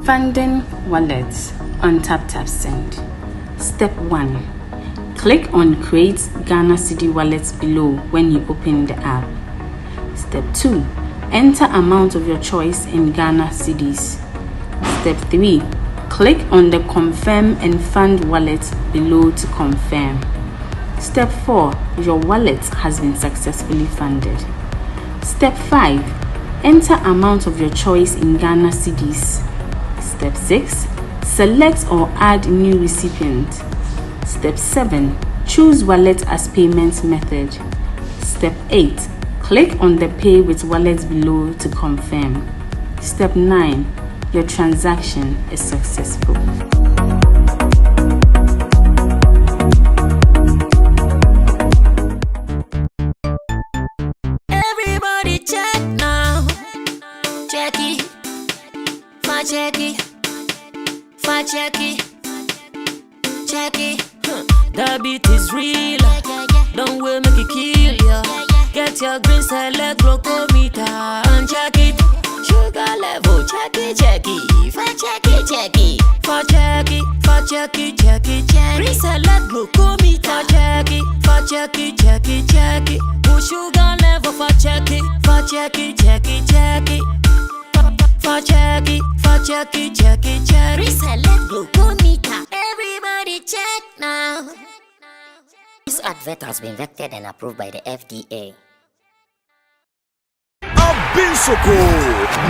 Funding wallets on TapTapSend. Step 1. Click on Create Ghana Cedi Wallets below when you open the app. Step 2. Enter amount of your choice in Ghana Cedis. Step 3. Click on the Confirm and Fund wallet below to confirm. Step 4. Your wallet has been successfully funded. Step 5. Enter amount of your choice in Ghana Cedis. Step 6. Select or add new recipient. Step 7. Choose wallet as payment method. Step 8. Click on the Pay with Wallet below to confirm. Step 9. Your transaction is successful. Everybody check now. Check it. Check it. Check it. Check it. That beat is real. Don't wait, make it kill ya. Get your green select glucometer and check it. Sugar level, check it, check it. Check it, check it. Check it, check it, check it, check it. Green select glucometer. Check it, check it, check it, check it. Put sugar level for check it, check it, check it, check it. Check it, check it, check it, check it. Reselect glucometer. Everybody check now. This advert has been vetted and approved by the FDA. Been so cool.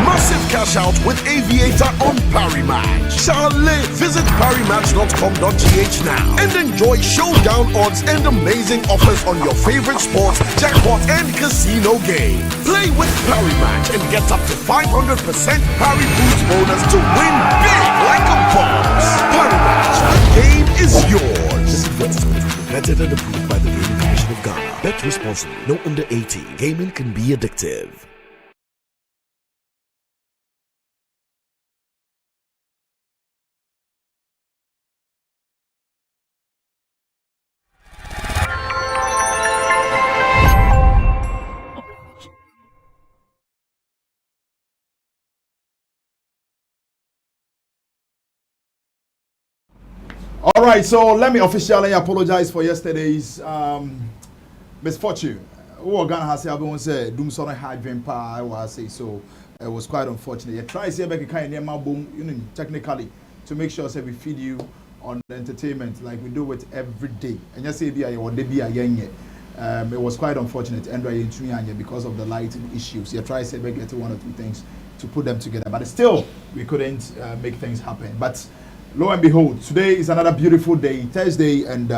Massive cash out with Aviator on Parimatch. Charlie, visit parimatch.com.gh now and enjoy showdown odds and amazing offers on your favorite sports, jackpot and casino game. Play with Parimatch and get up to 500% Pari Boost bonus to win big like a boss. Parimatch, the game is yours. This investment is vetted and approved by the Gaming Commission of Ghana. Bet responsibly. No under 18. Gaming can be addictive. All right, so let me officially apologize for yesterday's misfortune. What Ghana has said, "Doom son had dream pa." I was say so. It was quite unfortunate. You try to say back kind of boom, technically to make sure that we feed you on the entertainment like we do it every day. And you say be a or be a young. It was quite unfortunate because of the lighting issues. You try to say back get one or two things to put them together, but still we couldn't make things happen. But lo and behold, today is another beautiful day, Thursday, and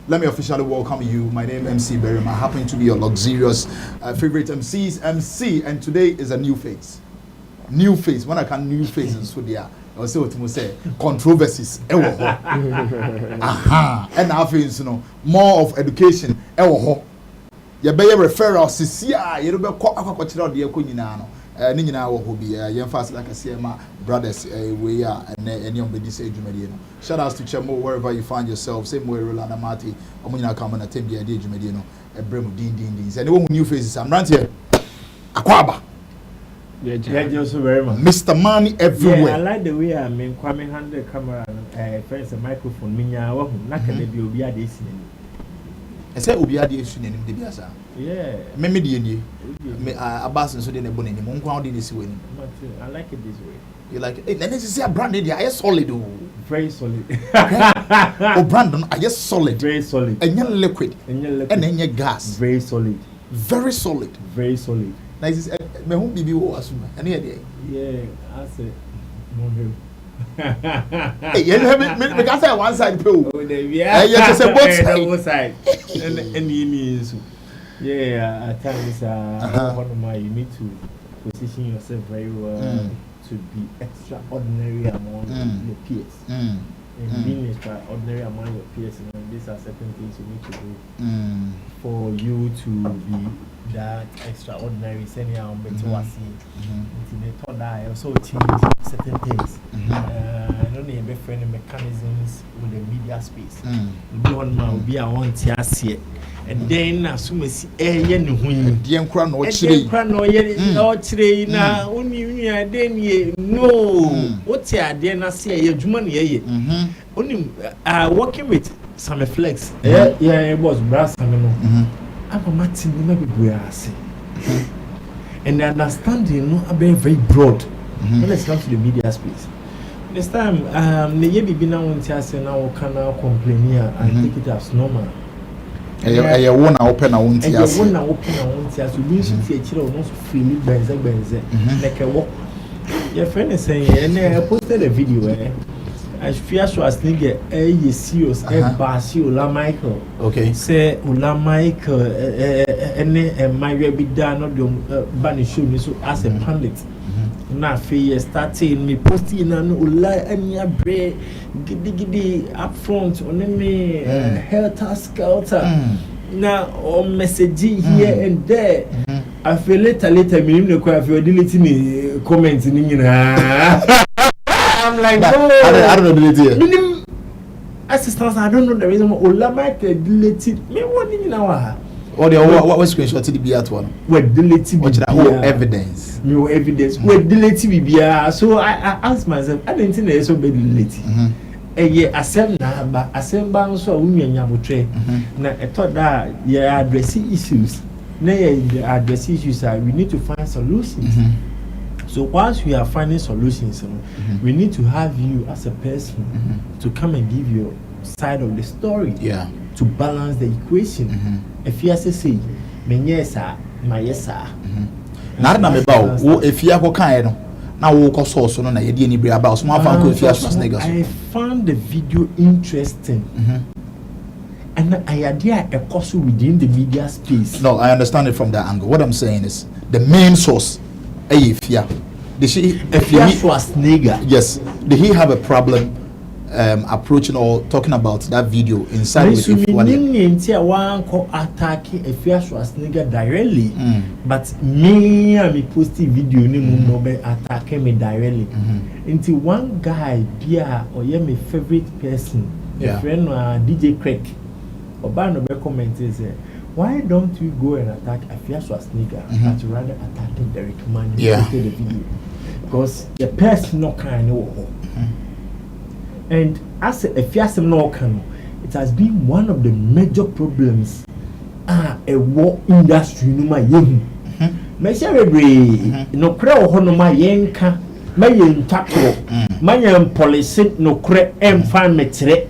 let me officially welcome you. My name is MC Berrim. I happen to be your luxurious favorite MC, and today is a new face. New face. When I can new faces, so there. I was saying what say controversies. Aha. And I feel more of education. You be referral sisia. You be kwakwakwachira de akonyina no. Ni nyina wo ho bi yemfast like I say my brothers we are and any on be say dwumadi no. Shout out to Chemo wherever you find yourself. Same way Rolanda Mati omunyina come na tem dia de dwumadi no. Ebrem din. Say no new faces. I'm right here. Akwaba. Yeah, just very much. Mr. Money everywhere. Yeah, I like the way I mean Kwame hand the camera first a microphone minya wo na ka de bi obi ade sinani. I say obi ade sinani de bi asa. Yeah. Me de nie. Me abasin so de na bonani mo nkwa de si wani. I like it this way. You like it? Hey, let's see a brand there. I solid. Very solid. Oh, Brandon, I just solid. Very solid. And you're liquid. And then you gas. Very solid. Very solid. Very solid. Nice. Me home bibi wo asuma. Any idea? Yeah, I say. Hey, you have me gas one side pole. Oh, yeah. You just say both side. Both side. And you need yeah, at times you need to position yourself very well to be extraordinary among your peers. And being extraordinary among your peers, these are certain things you need to do for you to be that extraordinary senior I also change certain things. Only a different mechanisms with the media space. One now be a one tier, and then as soon as Dear Crown or Chile, now only then ye no. What's your then say your money? Only working with some flex. Yeah, it was brass. I'm a Martin, maybe we are saying. And the understanding no being very broad when it comes to the media space. This time, the year be now on Tiasa now can now complain here and take it as normal. I want to open our own tears. I want to open our own tears. We need to see a child almost freely benze like a walk. Your friend is saying, and I posted a video. I fear so as nigga a serious Basi Ula Michael. Okay. Say Ula Michael and my be done not the bunny show me so as a pandit. Now fear starting me posting and Ula and ya bread giddy up front on me helter skelter. Now on messaging here and there. I feel later me no quite feel deleting me comments in I'm like, I don't know delete it. Assistance, I don't know the reason why Ola might delete it. Me what you know? What screenshot did be at one? What delete it? What evidence? No evidence. What delete it? So I asked myself, I didn't think there's so bad delete. Yeah, assemble so we now I thought that addressing issues. Now addressing issues we need to find solutions. So once we are finding solutions, we need to have you as a person to come and give your side of the story. Yeah. To balance the equation. If you say, yes, my yes, sir. If you are kind, now we'll call source on a any about small I found the video interesting. And I idea a course within the media space. No, I understand it from that angle. What I'm saying is the main source. If Schwarzenegger. Yes. Did he have a problem approaching or talking about that video inside with one attacking a Schwarzenegger directly, but me posting video no attacking me directly. Until one guy or my favorite person, a friend DJ Craig, or Barno commented say, why don't you go and attack a Schwarzenegger but rather attacking the Newman the video? Because the person no kind of and as a Fiasem no can, it has been one of the major problems a war industry no my yen. No crowd hono my yenka, my yen tackle, my yen police no cre and find metre.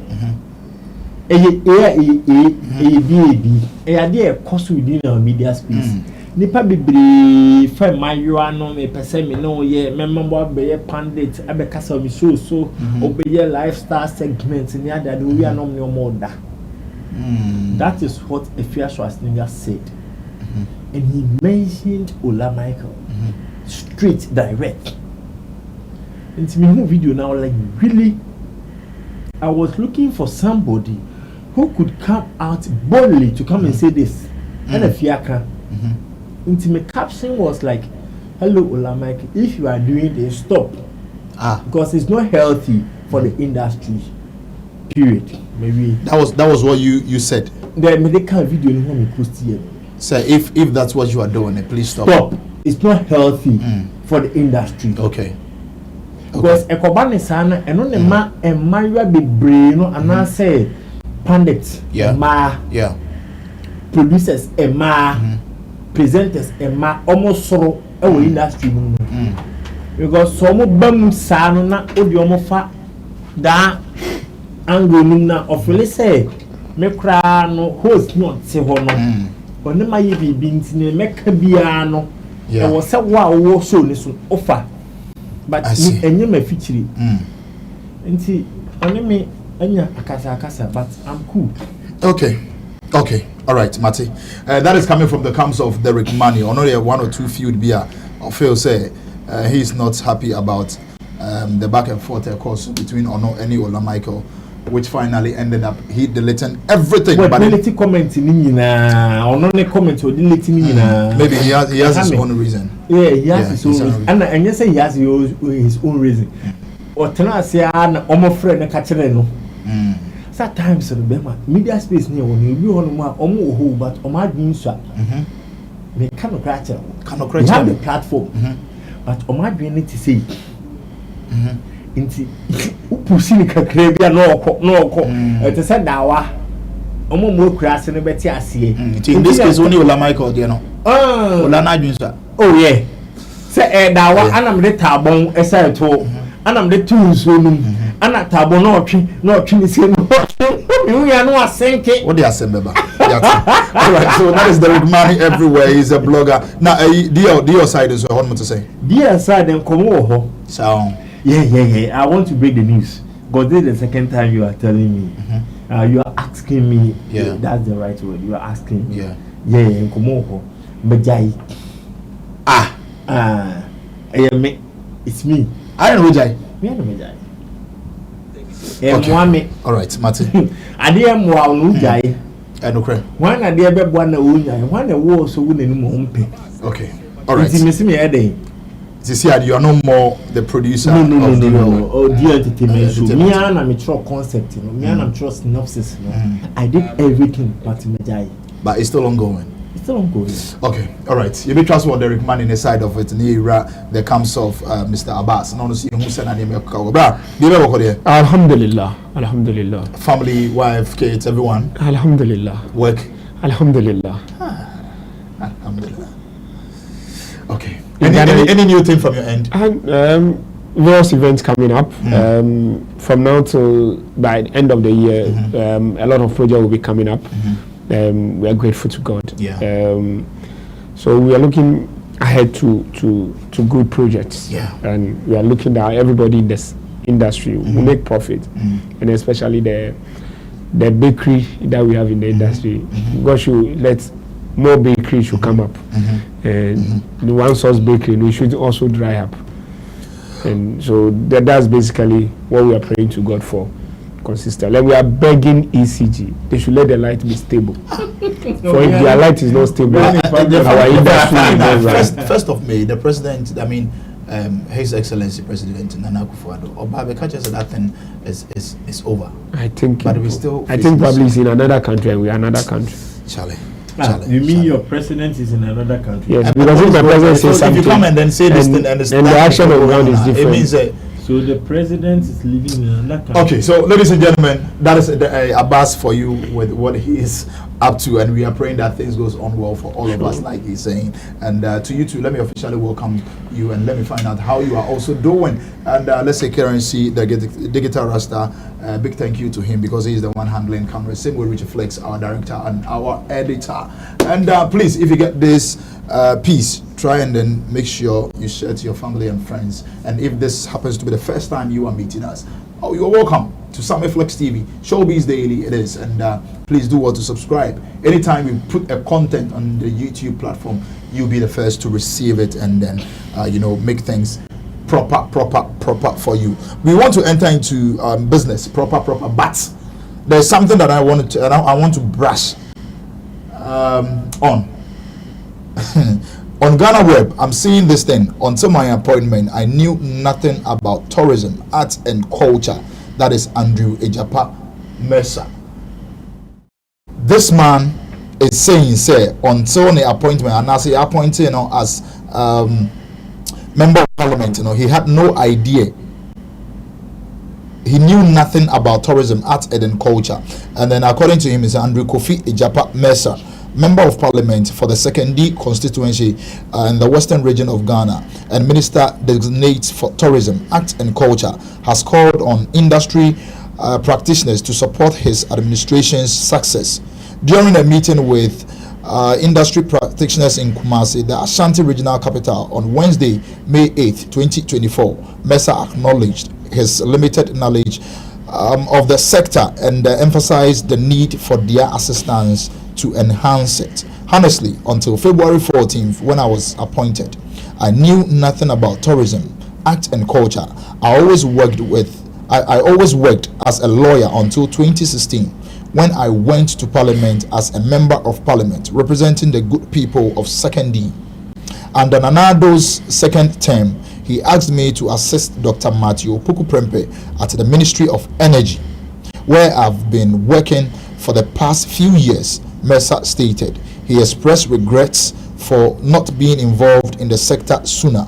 A idea cost within our media space. Nipa bibiri fa mayuano me pese me no ye member be pandit abekasa me so obeye lifestyle segment ni ada do we are no more da. That is what Efia Schwarzenegger said. And he mentioned Ola Michael straight direct. And me no video now like really I was looking for somebody who could come out boldly to come and say this. And Efiaka intimate caption was like, hello Ola Mike, if you are doing this, stop. Because it's not healthy for the industry. Period. Maybe that was what you said. The medical video in home post here. So if that's what you are doing, please stop. Stop. It's not healthy for the industry. Okay. Because ekobane sana eno ne ma emariwa bebre no ana say pandits producers presenters almost soro ewo industry no because some bam sa no na odi omo fa da angle no na ofele say me kra no host no te ho no oni ma ye bibi ntine meka bia no e wo se wo so ni so offer but enye ma feature nti oni me anya akasa but I'm cool. Okay, all right, Mati. That is coming from the camps of Derek Money. Only one or two feud beer. I feel say he is not happy about the back and forth course between Ono Eni Ola Michael which finally ended up he deleting everything. But deleting comment or not comment or deleting maybe he has his own reason. Yeah, he has his own reason. And you say he has his own reason. Or tell say I'm friend and catch no. Sometimes media space near when you be on my own but on my dream shop. Me cannot crash it. We have the platform. But on my dream need to say inti upusini kakra bia no it said dawa omo mo kura se no beti ase in this case only Ola Michael there no Ola na adwunsa oh yeah say dawa anam de tabon esa to anam de tunso num ana tabon no otwe ni se no you ya no asenke what they asembeba all right, so that is Derek Money everywhere. He's a blogger now. Dear side is what to say dear side then come over so Yeah. I want to break the news. Because this is the second time you are telling me. You are asking me. Yeah. That's the right word. You are asking me. Yeah. Come on. Majai. It's me. I don't know Majai. Me and Majai. Okay. All right, Martin. I dear Mwa Ujai. I know correct. One I dear Bebwana Unya. One a war so wouldn't know. Okay. All right. It's me a day. You are no more the producer. No. Oh, dear entertainment. Me and I'm a concept, me and I'm a synopsis. I did everything but Majai. But it's still ongoing. It's still ongoing. Okay, all right. You be trust what Derek Man in the side of it. There comes of Mr. Abbas. No, see who send an email. Alhamdulillah. Family, wife, kids, everyone. Alhamdulillah. Work. Alhamdulillah. Alhamdulillah. Okay. Any new thing from your end? Various events coming up. From now till by the end of the year, a lot of projects will be coming up. We are grateful to God. Yeah. So we are looking ahead to good projects. Yeah. And we are looking at everybody in this industry who make profit, and especially the bakery that we have in the industry. God should let more bakery should come up, and the one source bakery we should also dry up, and so that's basically what we are praying to God for consistently. And we are begging ECG, they should let the light be stable. For if their light is not stable, our industry first of May, the president, His Excellency President Nana Akufo-Addo, Obama said that thing is over. I think, but we still. I think probably it's in another country and we are another country. Charlie. You mean your president is in another country? Yes, because if my president says something, if you come and then say this thing and the action on the ground is different. It means so the president is living in another country. Okay, so ladies and gentlemen, that is Abbas for you with what he is up to, and we are praying that things goes on well for all of us, like he's saying. And to you too, let me officially welcome you and let me find out how you are also doing. And let's say Currency, the digital Rasta, big thank you to him because he is the one handling camera. Same way Richard Flex, our director and our editor. And please, if you get this piece, try and then make sure you share to your family and friends. And if this happens to be the first time you are meeting us, you're welcome to Sammy Flex TV, Showbiz Daily it is. And please do want to subscribe. Anytime we put a content on the YouTube platform, you'll be the first to receive it and then make things proper for you. We want to enter into business proper, but there's something that I want to brush on. On Ghana Web, I'm seeing this thing. Until my appointment, I knew nothing about tourism, arts and culture. That is Andrew Ejapa Mercer. This man is saying, until the appointment, and as he appointed as member of parliament, he had no idea. He knew nothing about tourism, arts and culture. And then according to him, is Andrew Kofi Ejapa Mercer, Member of Parliament for the 2nd constituency in the Western region of Ghana and Minister Designate for Tourism, Arts and Culture, has called on industry practitioners to support his administration's success. During a meeting with industry practitioners in Kumasi, the Ashanti regional capital, on Wednesday, May 8, 2024, Mercer acknowledged his limited knowledge of the sector and emphasized the need for their assistance to enhance it. Honestly, until February 14th, when I was appointed, I knew nothing about tourism, arts and culture. I always worked with I always worked as a lawyer until 2016 when I went to Parliament as a member of Parliament representing the good people of 2nd D. Under Nanado's second term, he asked me to assist Dr. Matthew Puku-Prempeh at the Ministry of Energy, where I've been working for the past few years, Mercer stated. He expressed regrets for not being involved in the sector sooner.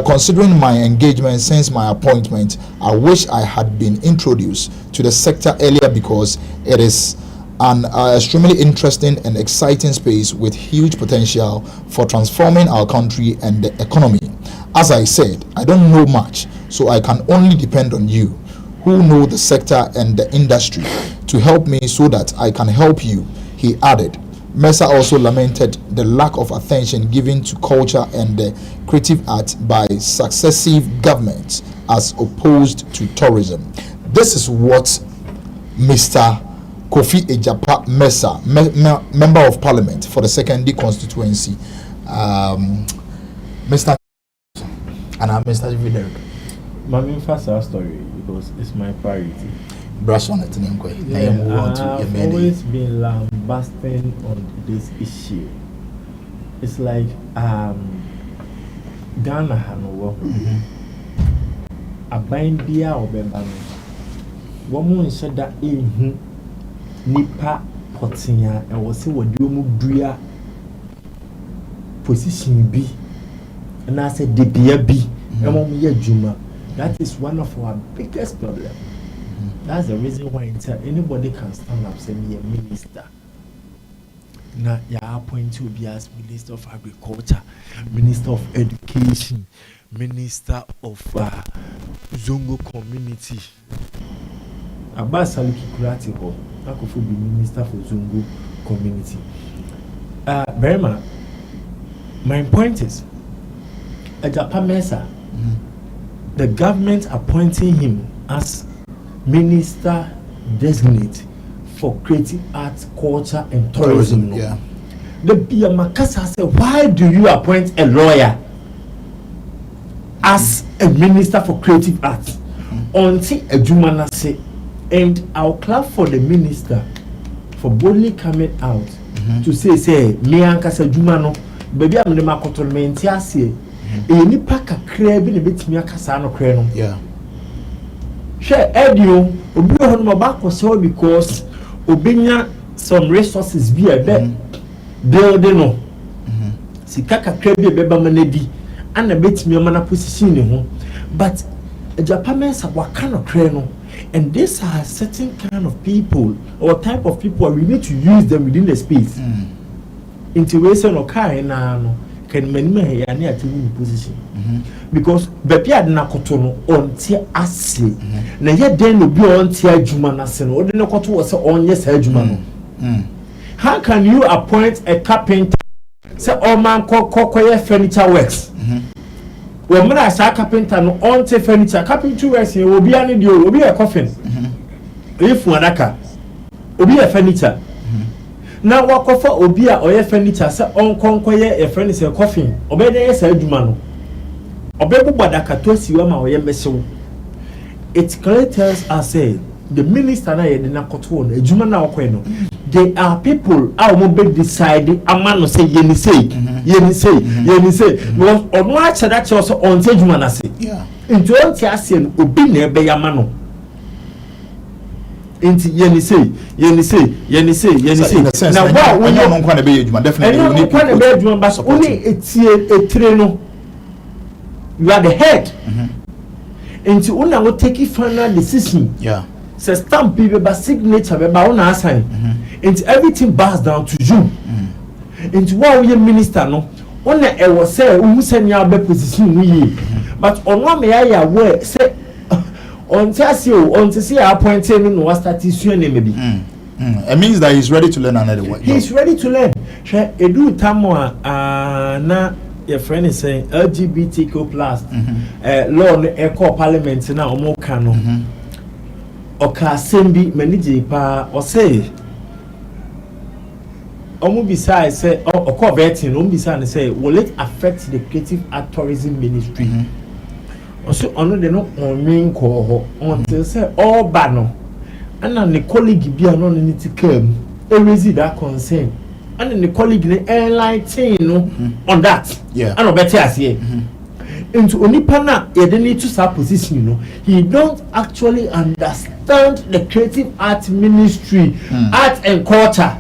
Considering my engagement since my appointment, I wish I had been introduced to the sector earlier because it is an extremely interesting and exciting space with huge potential for transforming our country and the economy. As I said, I don't know much, so I can only depend on you, who know the sector and the industry, to help me so that I can help you, he added. Mercer also lamented the lack of attention given to culture and the creative arts by successive governments as opposed to tourism. This is what Mr. Kofi Ejapa Mercer, Member of Parliament for the 2nd D constituency, Mr. and I'm Mr. Viderick. My main first story because it's my priority. Brush on it, I've always been lambasting on this issue. It's like Ghana Hanover. A bindia or bebano. Woman said that Nipa Potinia and was see what you move position B. And I said, the B. Juma. That is one of our biggest problems. That's the reason why anybody can stand up say me a minister. Now you are appointed to be as Minister of Agriculture, Minister of Education, Minister of Zongo Community. Abasaliki Kuratiko, I could be Minister for Zongo Community. Berma, my point is, Ejapa Mercer, the government appointing him as Minister designate for creative arts, culture, and tourism. Yeah. The Biamakasa said, why do you appoint a lawyer as a minister for creative arts? Until a Jumana say, and I'll clap for the minister for boldly coming out to say, me ankasa Jumano, baby, I'm the Makotormenti say, any pack a crab in a bit me a casano crano. Yeah. Share Edio, Obi on my back was so because Obinya some resources be a bed building. Sikaka crabby beba manedi and a bit me a mana position. But a Japanese are what kind of crano, and these are certain kind of people or type of people we need to use them within the space. Intuition or kind can many a near to position. Because baby had nakotono on tia ase na ye den no bi on tia adwuma na se no ode no koto wo se onye sa adwuma no. How can you appoint a carpenter say all man kokoye furniture works? We mna sa carpenter no on tia furniture carpentry works here obi ani de obi a coffin. If wanaka obi a furniture. Na wakofa obi a oye furniture say on konkoye e furniture coffin obi dey sa adwuma no. It clearly tells us the minister na ye na koto no ejuma na okwe no they are people a mo be decide amano say yeni say because ono a cheda che so on say ejuma na say into on ti ase no obi na ebe yama no into yeni say na wa we no nkwa na be ejuma definitely we need people to ejuma ba so only etie no. You are the head. Into una will take final decision. Yeah. So stamp people by signature by una assign. Into everything bows down to you. Into what we minister no. Una e was say who send your be position we. But on one may I aware say on to see appointed no was start issue maybe. It means that he's ready to learn another way. He's ready to learn. Edu tamwa na your friend is saying LGBTQ plus law no echo parliament na omo ka no oka sembi maniji pa o say omo beside say okọ betting omo beside say will it affect the creative art tourism ministry Also, on the no on main call until say all banner. And then the colleague be an on to come. Raise that concern. And then the colleague enlighten on that. Yeah. And better as here. Into only pana, you don't need to start position. He don't actually understand the creative art ministry, art and culture.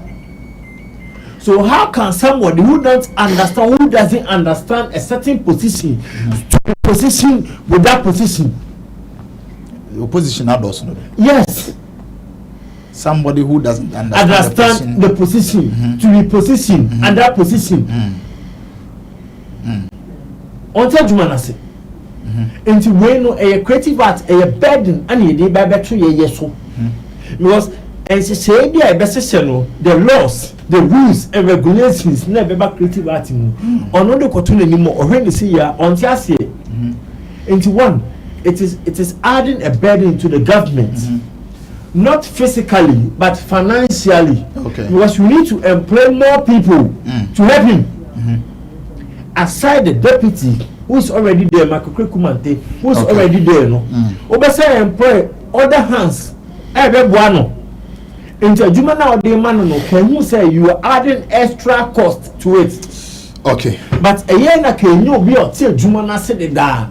So how can somebody who doesn't understand a certain position to position with that position? The opposition does not. Yes. Somebody who doesn't understand the position to be positioned and that position. Until Jumanasi. Into when a creative art a burden and you did to yes. Because as you say, the laws, the rules and regulations never back creative art or not the cartoon anymore or when you see ya on Tiasie. Into one, it is adding a burden to the government. Not physically but financially. Okay. Because we need to employ more people to help him. Aside the deputy who is already there, Makokre Kumante, who is already there, no. Obasa employ other hands. Buano. Into Juma now the man no can you say you are adding extra cost to it? Okay. But a year na can you be until Juma na said that.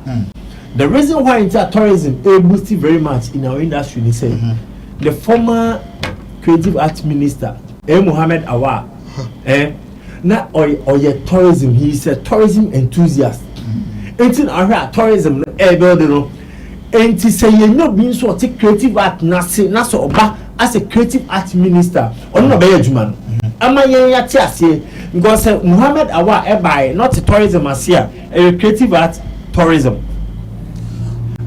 The reason why tourism boosts very much in our industry is the former creative arts minister, Mohammed Awa, na or tourism, he is a tourism enthusiast. Until our tourism building, and to say you know being so creative art nasa oba as a creative art minister or no be Juman. Ama ya tiase because Mohammed Awa by not tourism as here, a creative art tourism.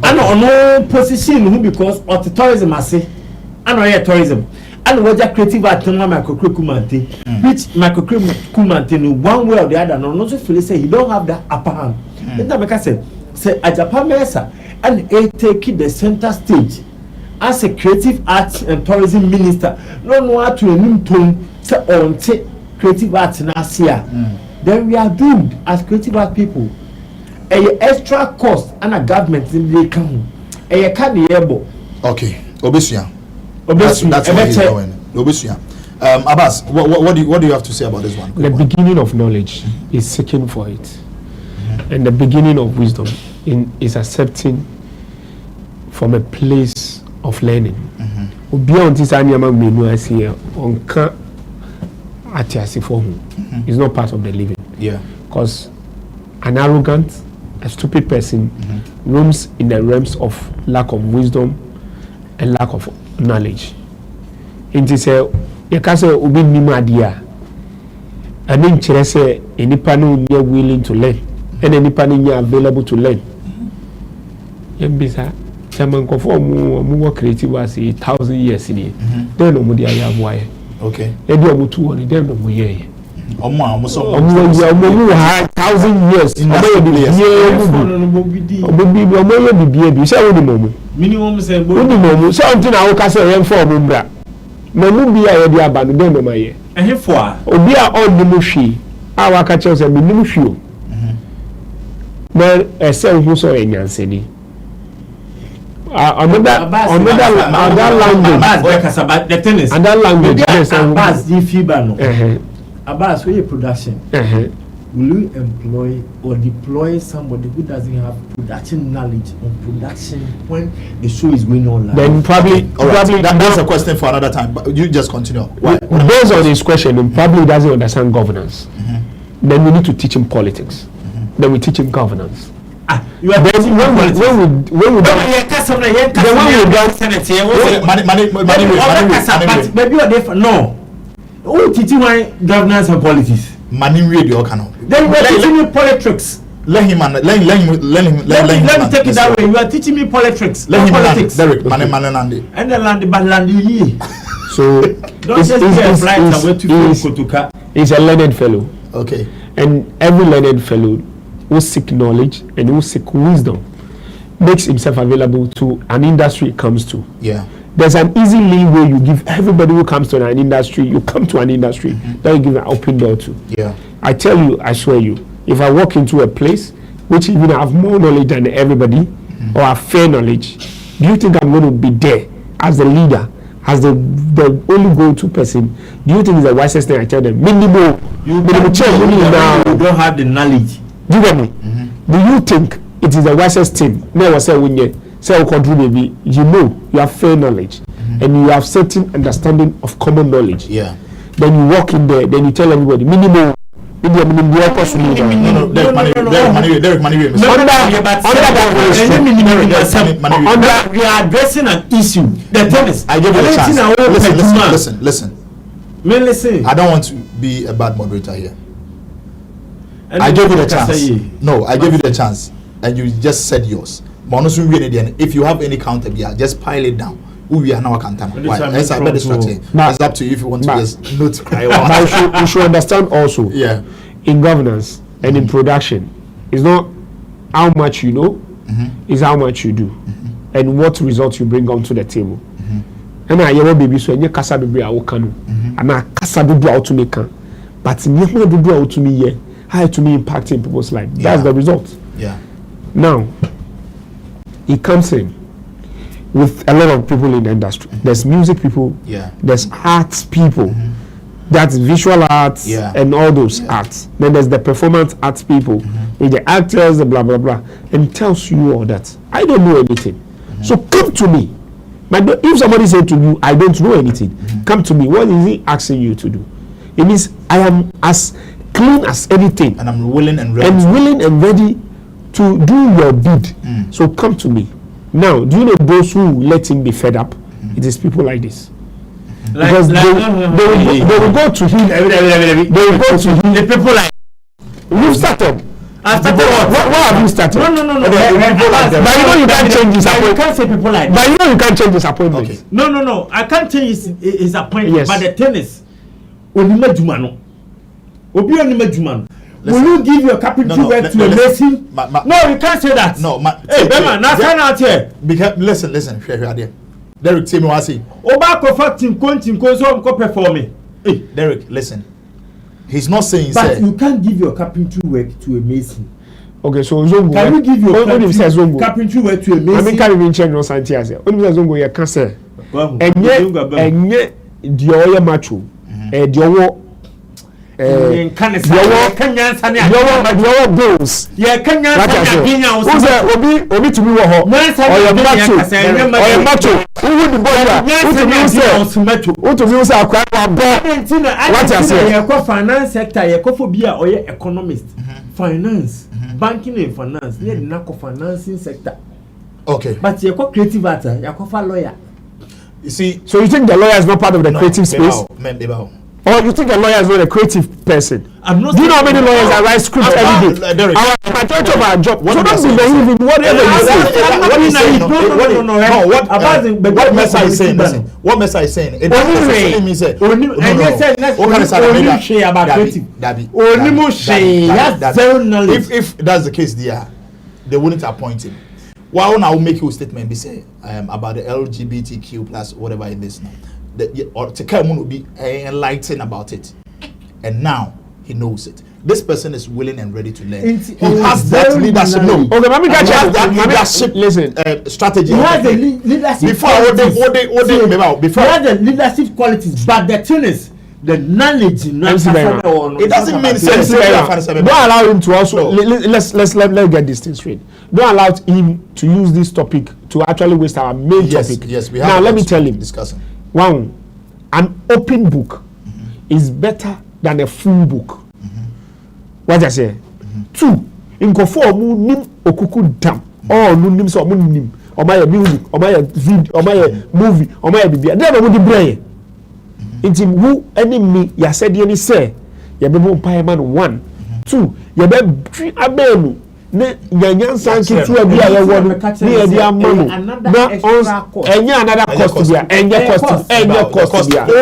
And no position who because of the tourism as say and tourism. And what creative art no Makokre Kumante, which Makokre Kumante no one way or the other no just feel say he don't have that upper hand. That make us say a Japan mesa and take the center stage as a creative arts and tourism minister. No how to name tone say on take creative arts in Asia. Then we are doomed as creative art people. A extra cost and a government in the account. A can able. Okay, Obesia. That's where he's going. Obesia. Abbas, what do you have to say about this one? The beginning of knowledge is seeking for it, and the beginning of wisdom is accepting from a place of learning. Beyond this, it's not part of the living. Yeah, because an arrogant, a stupid person roams in the realms of lack of wisdom and lack of knowledge. It is a yekase obi nimadia and then say enipa no nya willing to learn and enipa no nya available to learn. Yembisa chairman ko for mu creative as 1,000 years in here. Then no mudi aya boy. Okay. E do mu 200 then no mu ye. Omo 1,000 years in the minimum say something I will say for Mumbra. Mamubi I be abandoned my year. And for Obia all the mushi, our catchers and Bimushu. Well, a self who saw a Yanseni. Another language, and that language, Abbas, the Fibano. Abbas, where production. Will you employ or deploy somebody who doesn't have production knowledge on production when the show is going on? Then probably that's a question for another time. But you just continue. Why? Based on this question, he probably doesn't understand governance. Then we need to teach him politics. Then we teach him governance. You are when we no. Who teaching why governance and politics? Money radio cannot. Then you are teaching me politics. Let him take it that way. You are teaching me politics. Let him politics. Derek, money and the land, but land So don't just get flights away to Kotuka. He's a learned fellow. Okay. And every learned fellow who seek knowledge and who seek wisdom makes himself available to an industry he comes to. Yeah. There's an easy leeway you give everybody who comes to an industry. You come to an industry that you give an open door to. Yeah. I tell you, I swear you, if I walk into a place which even have more knowledge than everybody, or have fair knowledge, do you think I'm going to be there as the leader, as the only go-to person? Do you think it's the wisest thing I tell them? Minimum change. You don't have the knowledge. Do you get me? Do you think it is the wisest thing? Never say when you say baby, you know you have fair knowledge and you have certain understanding of common knowledge. Yeah. Then you walk in there, then you tell everybody minimum. Derek we are addressing an issue. The thing is, I give you a chance. Listen. I don't want to be a bad moderator here. I gave you the chance. No, I gave you the chance, and you just said yours. If you have any counter, just pile it down. We are now a canton. It's up to you if you want to just not cry. But you should understand also. Yeah. In governance and in production, it's not how much you know, it's how much you do, and what results you bring onto the table. And I hear baby so any kasa baby I can, and I kasa do out to make, but you do out to me here, how to me impacting people's life. That's the result. Yeah. Now, it comes in with a lot of people in the industry. There's music people, there's arts people, that's visual arts and all those arts. Then there's the performance arts people, with the actors, the blah blah blah, and tells you all that. I don't know anything. So come to me. But if somebody said to you, I don't know anything, come to me. What is he asking you to do? It means I am as clean as anything, and I'm willing and ready. To do your bid. So come to me. Now, do you know those who let him be fed up? It is people like this. Because they will go to him. They will go to him. The people like you started. What have you started? No. But you know you can't change his appointment. You can't say people like that. But you know you can't change his appointment. Okay. No. I can't change his appointment. Yes. But the thing is, will you give your carpentry work to a mason? No, you can't say that. No, hey, Bema, now stand out here. Because listen, Derek, tell me what I say. Obako facting so performing. Hey, Derek, listen. He's not saying. But you can't give your carpentry work to a mason. Okay, so Zongo. Can you give your carpentry work to a mason? I mean, can't even change no science. Only Zongo, you can't say. And yet, the macho, the your bills. Yeah, can you obi to me or your macho. Who would be finance sector, or economist, finance, banking and finance, financing sector. Okay. But you're creative actor, you're lawyer. You see, so you think the lawyer is not part of the creative space? Or you think a lawyer is not a creative person? I'm not. Do you know how many lawyers that write scripts every day? Our majority of our job. So don't be naive in whatever you say. What Mesa is saying? What Mesa is saying? It doesn't mean say. If that's the case, they wouldn't appoint him. Why now make you a statement? Be say about the LGBTQ plus whatever it is now. Or to come will be enlightened about it, and now he knows it. This person is willing and ready to learn. He has that leadership. No, okay, let me get that leadership. Listen, strategy. He has the leadership. Before he has the leadership qualities, but the thing is the knowledge. It doesn't mean don't allow him to also. Let's get this thing straight. Don't allow him to use this topic to actually waste our main topic. Yes, we have. Now let me tell him. Discussing. One, an open book is better than a full book. What I say? Two, in conform nim okuku dam. Oh, no nim so nim. Or my music, or my video, or my movie, or my baby. Never would the brain. It's in who enemy ya said any say. Ya bebo man 1. 2, ya be abenu. Ne nyansan kitu abi aye wonu ne edi amanu na another cost dia enye cost dia so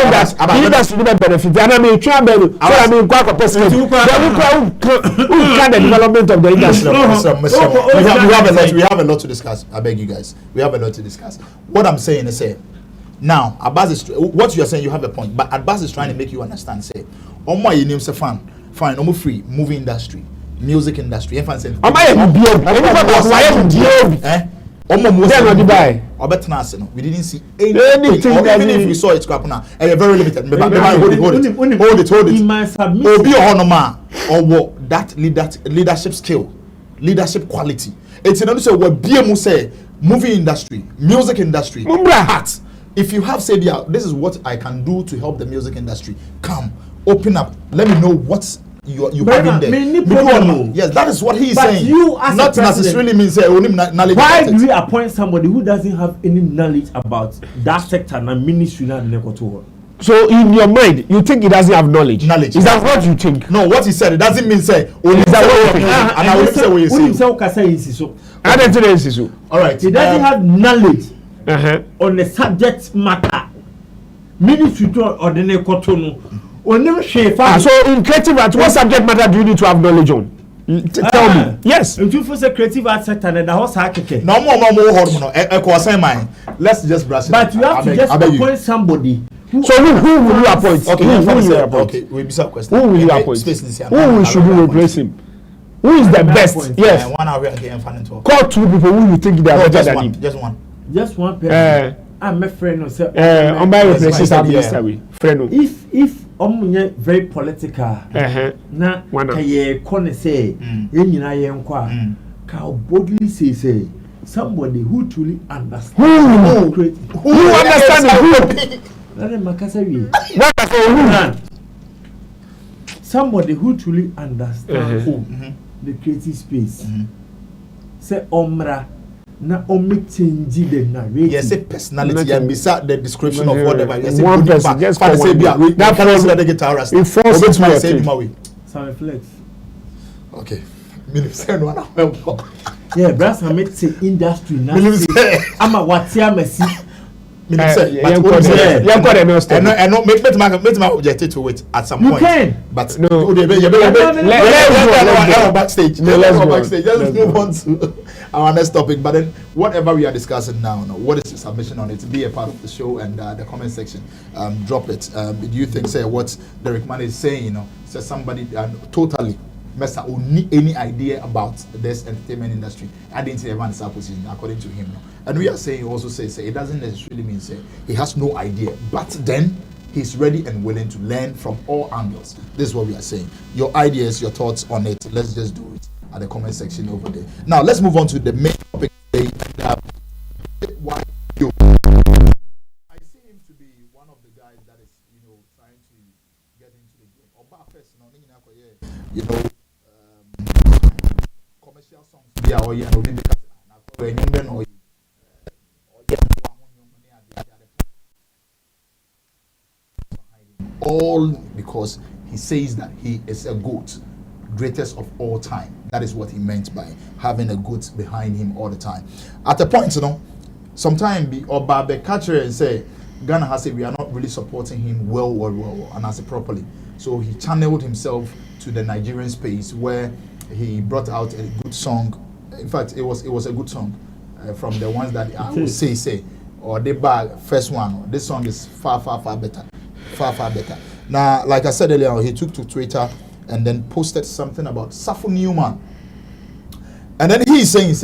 that leaders will benefit and I mean travel so I mean kwa president the development of the industry. We have a lot to discuss. I beg you guys, we have a lot to discuss. What I'm saying is now Abbas is what you are saying, you have a point, but Abbas is trying to make you understand. Say Omo ye name se fine, omo free movie industry. music industry. Am I a we didn't see anything, or even if we saw it, very limited. Hold it. Or that leadership skill, leadership quality. It's another say what BMU say movie industry, music industry, art. If you have said, yeah, this is what I can do to help the music industry, come, open up, let me know what's you have in there. Yes, that is what he is saying. You as not necessarily means knowledge. Why do we appoint somebody who doesn't have any knowledge about that sector and ministry? So in your mind, you think he doesn't have knowledge? Knowledge. Is that what you think? No, what he said, it doesn't mean say. Is that what you think? And I will say what you say. All right. He doesn't have knowledge on the subject matter. Ministry or the nekotono. So in creative art, what subject matter do you need to have knowledge on? Tell me. Yes. If you for a creative art sector, and the house hacker. No more. Let's just brush it. But you have to just appoint somebody. So who will you appoint? Okay, who will you appoint? Okay, we be some question. Who will you appoint? Who should you replace him? Who is the best? Yes. 1 hour again, fun talk. Call 2 people who you think they are better than him. Just one person. I'm a friend of on my replacement ministry. Friend. If very political, na kaye kone say, yenyina yenkwa, ka boldly say somebody who truly understands. Who understands who? Somebody who truly understands the creative space. Say omra na change the narrative. Yes, a personality and beside the description of whatever. Yes, one person. Just for say that person the guitarist. It forces my say my way. Sammy flex. Okay. Yeah, brass and make say industry now. I'm a what here mercy. And make my objective to it at some point. You can, but no. Backstage. Let's move on to our next topic. But then, whatever we are discussing now, what is the submission on it? To be a part of the show and the comment section, drop it. Do you think, say, what Derek Man is saying? Says somebody totally messed up any idea about this entertainment industry. I didn't say everyone is position according to him. And we are saying also say it doesn't necessarily mean say he has no idea, but then he's ready and willing to learn from all angles. This is what we are saying. Your ideas, your thoughts on it, let's just do it at the comment section over there. Now let's move on to the main topic today. Why you? I see him to be one of the guys that is trying to get into the game. Or first, commercial songs. All because he says that he is a GOAT, greatest of all time. That is what he meant by having a GOAT behind him all the time. At a point, sometimes be or Babe catcher and say Ghana has said we are not really supporting him well, and as properly. So he channeled himself to the Nigerian space where he brought out a good song. In fact, it was a good song from the ones that I would say or the bag first one. This song is far better. Far better. Now, like I said earlier, he took to Twitter and then posted something about Safo Newman. And then he's saying,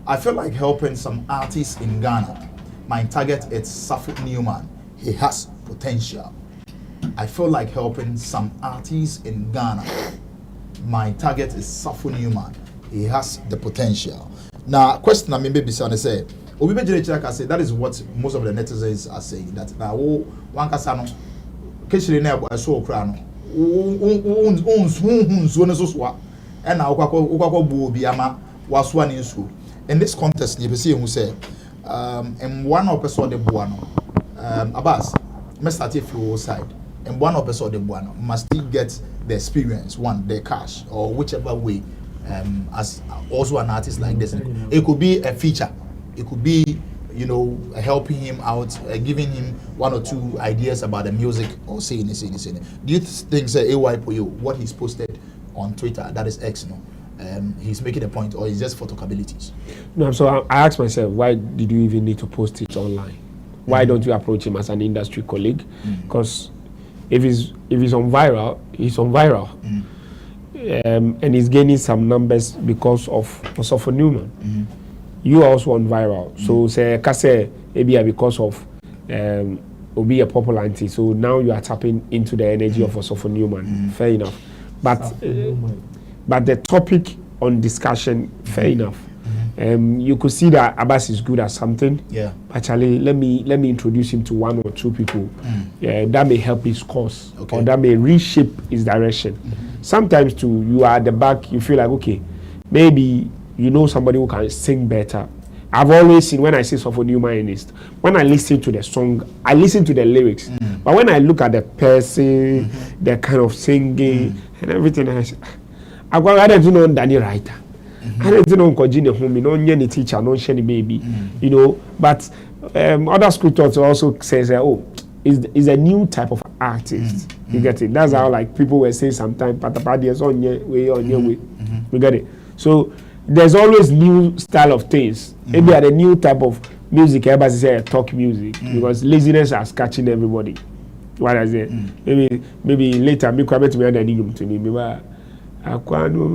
I feel like helping some artists in Ghana. My target is Safo Newman. He has potential. I feel like helping some artists in Ghana. My target is Safo Newman. He has the potential. Now, question I mean, baby, son, say, that is what most of the netizens are saying. That now, one casano. In this contest, you see who say, and one of us the buano, Abbas, must start if you side, and one of us the buano must still get the experience, the cash, or whichever way, as also an artist like this. It could be a feature, it could be helping him out, giving him 1 or 2 ideas about the music, or saying this. Do you think, say, AY Poyoo, what he's posted on Twitter, that is X, he's making a point, or is just photocabilities? No, so I asked myself, why did you even need to post it online? Why don't you approach him as an industry colleague? Because if he's on viral, he's on viral. and he's gaining some numbers because of Safo Newman. You are also on viral. So say kase maybe because of Obi a popularity. So now you are tapping into the energy of Safo Newman. Fair enough. But the topic on discussion, fair enough. You could see that Abbas is good at something. Yeah. Actually, let me introduce him to one or two people. That may help his cause, or that may reshape his direction. Sometimes too, you are at the back, you feel like, okay, maybe you know somebody who can sing better. I've always seen, when I say Safo Newman, when I listen to the song, I listen to the lyrics. But when I look at the person, the kind of singing and everything, I say, I don't know Daniel writer. I don't know Kojine home, you know, any teacher, no any baby, you know. But other scriptures also says, oh, is a new type of artist. You get it? That's how like people were saying sometimes, patapadi is on your way. You get it? So there's always new style of things. Maybe at a new type of music, everybody say talk music because laziness is catching everybody. What I say? Maybe later me come to me and then to me. Akwano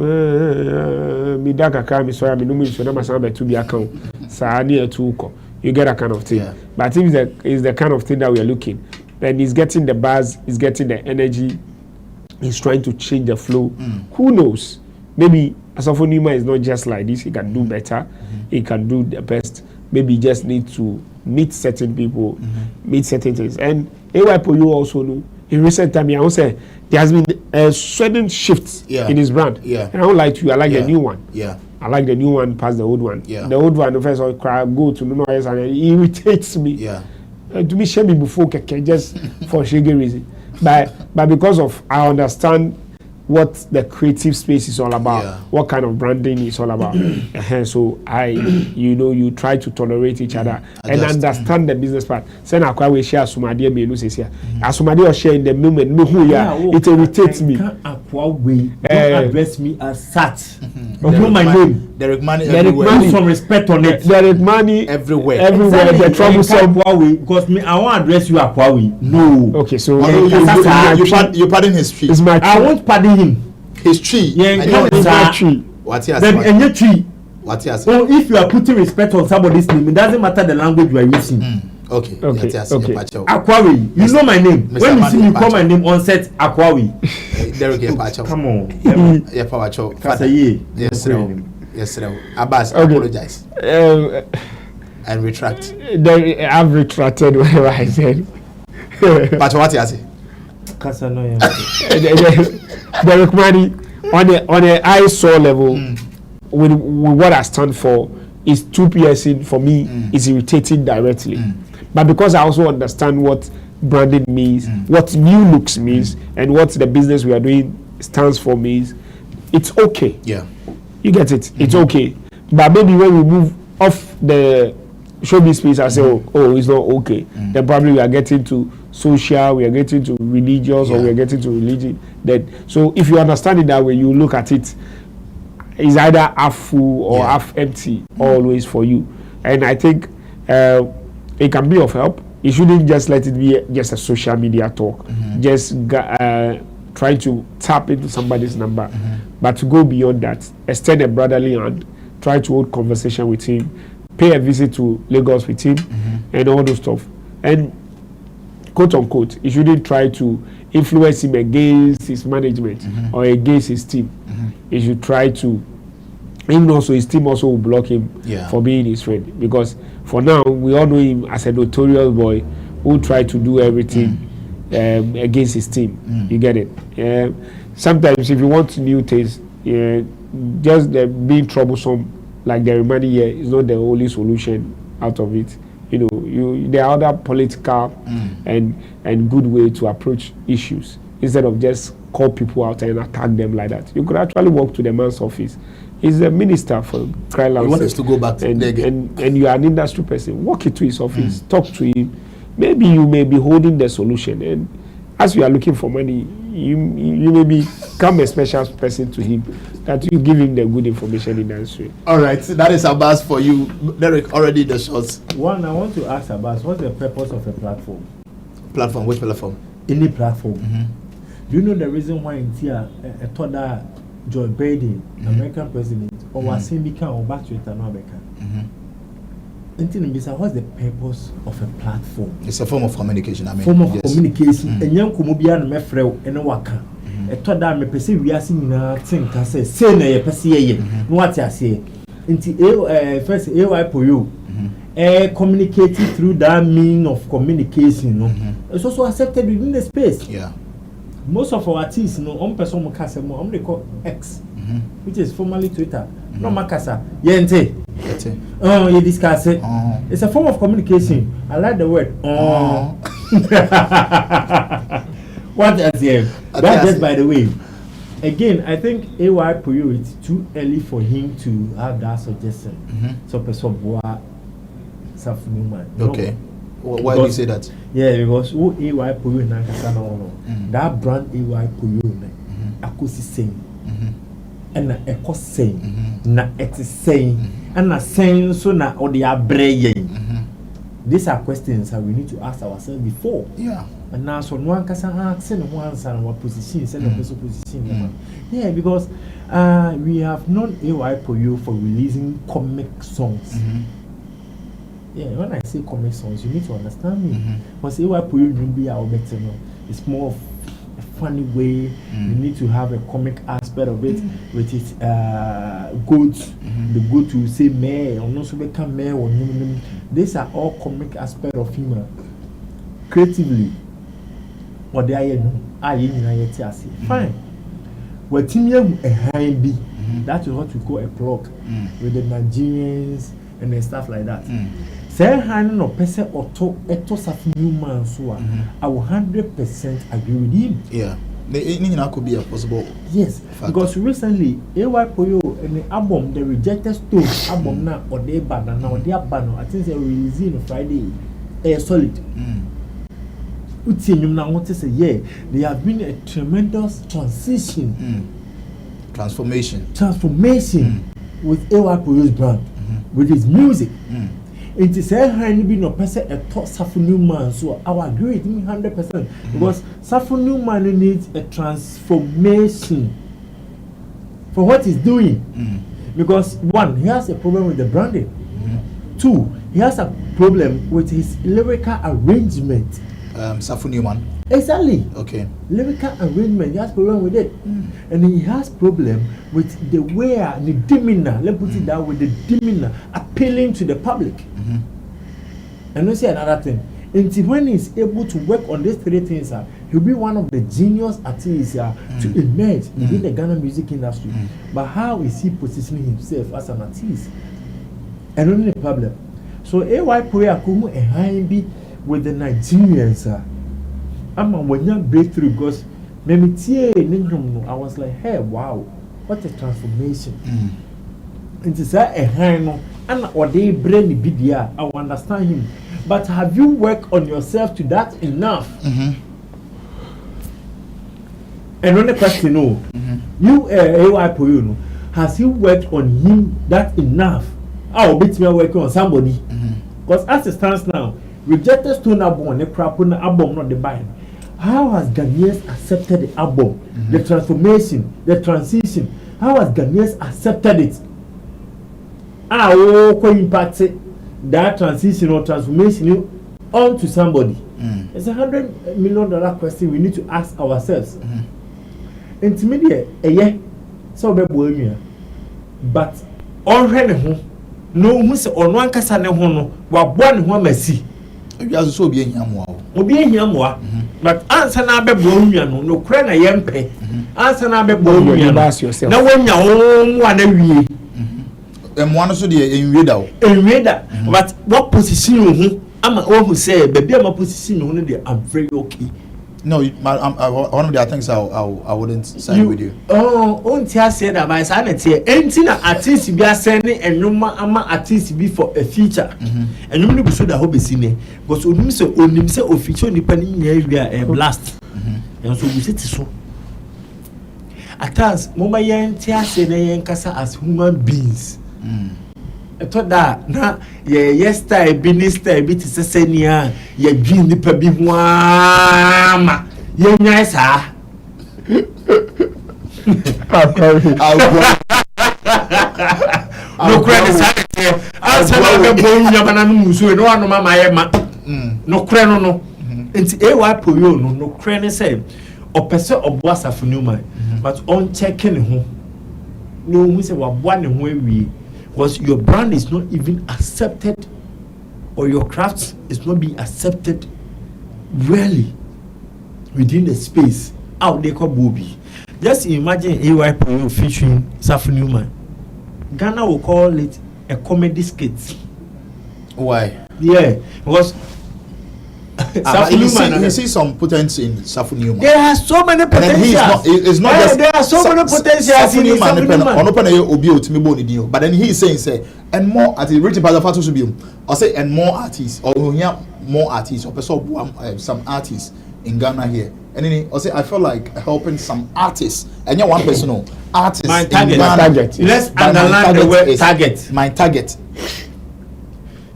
me daka ka me so ya me no me so na masamba to be account. Sa na etuko. You get that kind of thing. But if it's the kind of thing that we are looking, then he's getting the buzz, he's getting the energy, he's trying to change the flow. Who knows? Maybe Safo Newman is not just like this. He can do better. He can do the best. Maybe he just need to meet certain people, meet certain things. And Poyoo also know in recent time, I would say there has been a sudden shift in his brand. And I don't like you. I like the new one. I like the new one past the old one. The old one, the first I cry, go to no noise and it irritates me. To me, share me before just for shaggy reason. But because of I understand what the creative space is all about, what kind of branding is all about. So you try to tolerate each other and understand the business part. Send a we share Asumadi me no say here. Asumadi or share in the moment me who it irritates me. Don't address me as such. You know my name. Derek Money Put some respect on it. Derek Money everywhere. Exactly. The troublesome because me I won't address you Akwawi. No. Okay, so you pardon his tree. I won't pardon him. His tree. It's my tree. What he has. Then any tree. What he has. So if you are putting respect on somebody's name, it doesn't matter the language you are using. Okay. Akwawi. You know my name. Mr. When you see me call my name on set, Akwawi. Derek Pacho. Come on. Yeah, Pacho. Yes, sir. Yes, sir. Abbas, apologize. And retract. I've retracted whatever I said. But what he has. Derek Money on the ISO level with what I stand for is too piercing for me. Is irritating directly. But because I also understand what branding means, what new looks means, and what the business we are doing stands for means, it's okay. You get it? It's okay. But maybe when we move off the showbiz space, I say, oh, it's not okay. Then probably we are getting to social, we are getting to religious, or we are getting to religion. So if you understand it that way, you look at it, it's either half full or half empty, always for you. And I think it can be of help. You shouldn't just let it be just a social media talk. Just try to tap into somebody's number. But to go beyond that, extend a brotherly hand, try to hold conversation with him, pay a visit to Lagos with him, and all those stuff. And quote unquote, you shouldn't try to influence him against his management or against his team. You should try to, even also his team also will block him for being his friend. Because for now, we all know him as a notorious boy who tried to do everything against his team. You get it? Sometimes if you want new things, just being troublesome like the remaining year is not the only solution out of it. You know, there are other political and good way to approach issues instead of just call people out and attack them like that. You could actually walk to the man's office. He's a minister for crying out. You want us to go back to and you are an industry person. Walk into his office, talk to him. Maybe you may be holding the solution, and as you are looking for money, you may become a special person to him, that you give him the good information in that way. All right, that is Abbas for you. Derek, already the shots. One, I want to ask Abbas, what's the purpose of a platform? Platform? Which platform? Any platform. Do you know the reason why in here a toda Joe Biden, American president, or was saying become or back to it and America. What's the purpose of a platform? It's a form of communication. I mean, form of communication. And young Kumubian Mefrel and a waka. A told that me perceive we are seeing nothing. I say, say, perceive what I say. Into first, Poyoo. Communicating through that mean of communication, it's also accepted within the space. Yeah. Most of our artists, on person Makasa, they call X, which is formerly Twitter. No Makasa, Yente. Oh, you discuss it. It's a form of communication. I like the word. What else here? That just by the way. Again, I think AY Poyoo, it's too early for him to have that suggestion. So, person Safo Newman. Okay. Why do you say that? Yeah, because who AY Poyoo na kasana ono. That brand AY Poyoo na akosi saying. And na eko saying. Na eti saying. And na saying so na odi abreye. These are questions that we need to ask ourselves before. Yeah. And now so no one can ask no answer on what position, send a position. Yeah, because we have known AY Poyoo for releasing comic songs. Yeah, when I say comic songs, you need to understand me. Because AY Poyoo will be our better. It's more of a funny way. You need to have a comic aspect of it, which is good. The good to say me or not so become me or Newman. These are all comic aspect of humor. Creatively, what they are fine. What team a high B, that is what we call a plug with the Nigerians and then stuff like that. Say hand no person or to Safo Newman so I will 100% agree with him. Yeah. It could be a possible. Yes, factor. Because recently AY Poyoo and the album the Rejected Stone album now or they banner now they are banner. I think they releasing on Friday. Solid. Now want to say yeah, there have been a tremendous transition. Transformation with AY Poyoo's brand, with his music. It is a high be no person a top Safo Newman, so I will agree with me 100% because Safo Newman needs a transformation for what he's doing. Because one, he has a problem with the branding. Two, he has a problem with his lyrical arrangement. Safo Newman. Exactly. Okay. Lyrical arrangement, he has problem with it. And he has problem with the way, the demeanor, let's put it down with the demeanor, appealing to the public. And let's say another thing. Until when he's able to work on these three things, he'll be one of the genius artists to emerge within the Ghana music industry. But how is he positioning himself as an artist? And only the problem. So AY Poyoo Akumu and Haimbi with the Nigerians, I'm a one breakthrough because I was like, hey, wow, what a transformation. And it's a high and or they brain the BDR, I will understand him. But have you worked on yourself to that enough? And on the question, you AY Poyoo, has he worked on him that enough? I'll bet me working on somebody. Because as it stands now, Rejected Stone album, the crap on the album, not the buying. How has Ghanaians accepted the album, the transformation, the transition? How has Ghanaians accepted it? How impacted that transition or transformation onto somebody? It's $100 million question we need to ask ourselves. Intermediate, so but already no who say on one casa ne ho no wa born ho masi. You are so being him. Obi ehia moa. But answer na be bo nwia no kura na yempe. Answer na be bo nwia no. Na wonya ho mu ana wie. One so the enweda. But what position you ho? Ama who say baby am position you no dey I'm very okay. No, one of the things I wouldn't sign with you. Oh, Ontia said that by sanity, anything artist be sending and ama artist be for a feature. And you know so that hope is in it. Because only so feature depending area a blast. And so we sit so. At times, Mama Yan Tia said as human beings. I thought that na yesterday minister bit is senior ye dream the pabi wama ye nyasa No credit side. I'll tell you bone yamana musu no one mama yema. No creno no. Nti Poyoo no crane say opese oboa Safo Newman but on checking ho. No who say waboa ne ho awie because your brand is not even accepted or your craft is not being accepted really within the space out there called Bobby. Just imagine Poyoo featuring Safo Newman. Ghana will call it a comedy skit. Why? Yeah, because you see some potential in Safo Newman. There are so many potentials. It's not just there are so many potentials in Safo Newman. But then he is saying, and more artists, Richard Pazafatu should be, or say, and more artists, or more artists, or some artists in Ghana here. And then I say, I feel like helping some artists, and you're one personal artist. My target. Let's underline the word target. My target.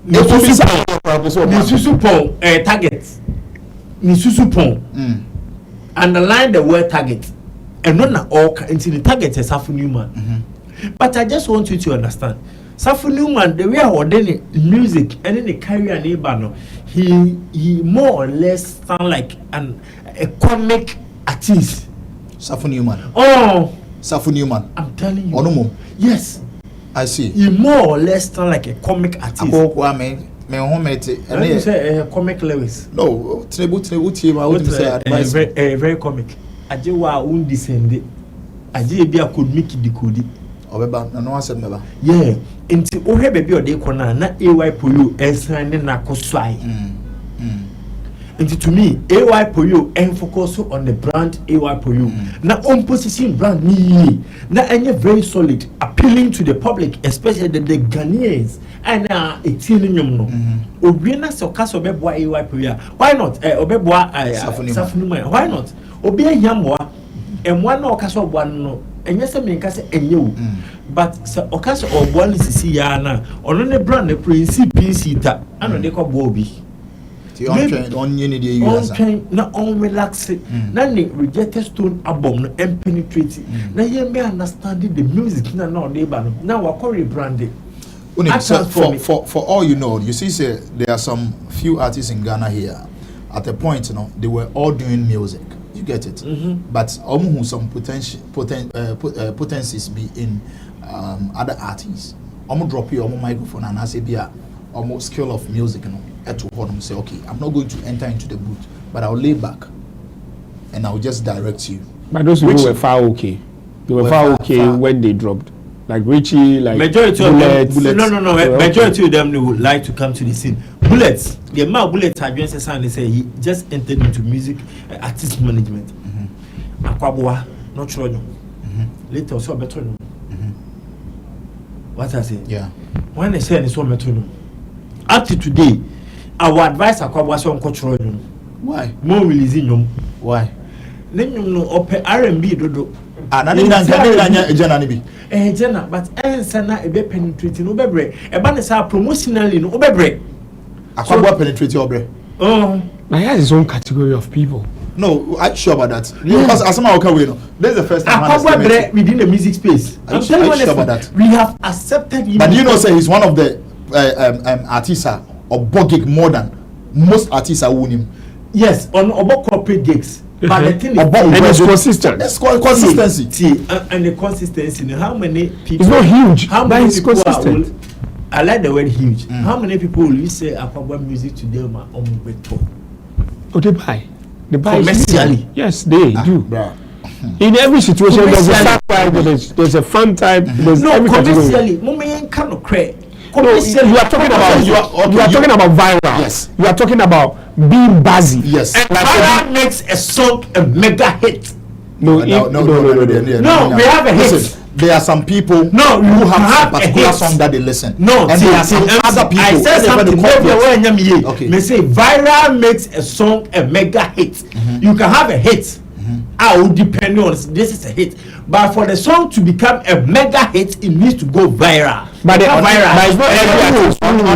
Nisusupon target. Nisusupon. Underline the word target. And not all until the target is Safo Newman. But I just want you to understand. Safo Newman, the way I ordain music and then the career neighbor, he more or less sound like a comic artist. Safo Newman. Oh, Safo Newman. I'm telling you. Onomo. Yes. I see. He more or less sound like a comic artist. Me home mate. And you say comic Lewis. No, Tebu team. I would say advice. Very comic. Aje wa undescended. Aje bi akodmiki dikodi. Obeba na no asem meba. Yeah. Nti ohwe baby ode kona na Poyoo ensan ne na kosai. And to me, Poyoo and focus on the brand Poyoo. Now, on position brand me, now and very solid, appealing to the public, especially the Ghanaians. And it's in no. Obiena so kaso beboa Poyoo. Why not? Obeboa Safo Newman. Why not? Obia yamwa and one no kaso one no. And yes, I mean, case enyo. But okaso oboa sisi ya na. Ono ne brand the principe ta. Ano de ko Bobby. On relax it. Now rejected stone album and penetrate it. Now you may understanding the music now neighbor. Now we're calling branding. So for all you know, you see, there are some few artists in Ghana here. At a point, they were all doing music. You get it? But almost some potencies be in other artists. Almost drop you almost microphone and I say be almost skill of music, to hold say, okay, I'm not going to enter into the booth, but I'll lay back and I'll just direct you. But those people were far okay. They were far when they dropped. Like Richie, like majority Bullets. Of them. No. Majority of them would like to come to the scene. Bullets. The amount Bullets had just they say he just entered into music artist management. Akwaboa, not sure. Later also better. What I say? Yeah. When they say it's so better. Up to today, our advice was on control. Why? More releasing them. Why? Then you know, open R&B dodo. But Sana a be penetrating obebre. A banner promotionally no obebre. Akwaboa penetrate obebre. Oh, he has his own category of people. No, I'm sure about that. Because as someone okay, this is the first time within the music space. I'm sure about that. We have accepted him. But say he's one of the artists or gig more than most artists are winning. Yes, on about corporate gigs. But the thing is, and it's consistent. That's called consistency. And the consistency. How many people? It's not huge. How many people consistent? I like the word huge. How many people will you say Akwaboa music today ma ombeto? Oh, they buy. They buy commercially. Yes, they do. In every situation, there's a fun type. There's a fun type. There's no commercially. Moment kind of crazy. No, you are talking about talking about viral. Yes. You are talking about being buzzy. Yes. And viral makes a song a mega hit. No. We have a hit. Listen, there are some people who have a particular song that they listen. No, and there are some other people. I said something. Okay. They say viral makes a song a mega hit. You can have a hit. I will depend on this is a hit. But for the song to become a mega hit, it needs to go viral. But it's not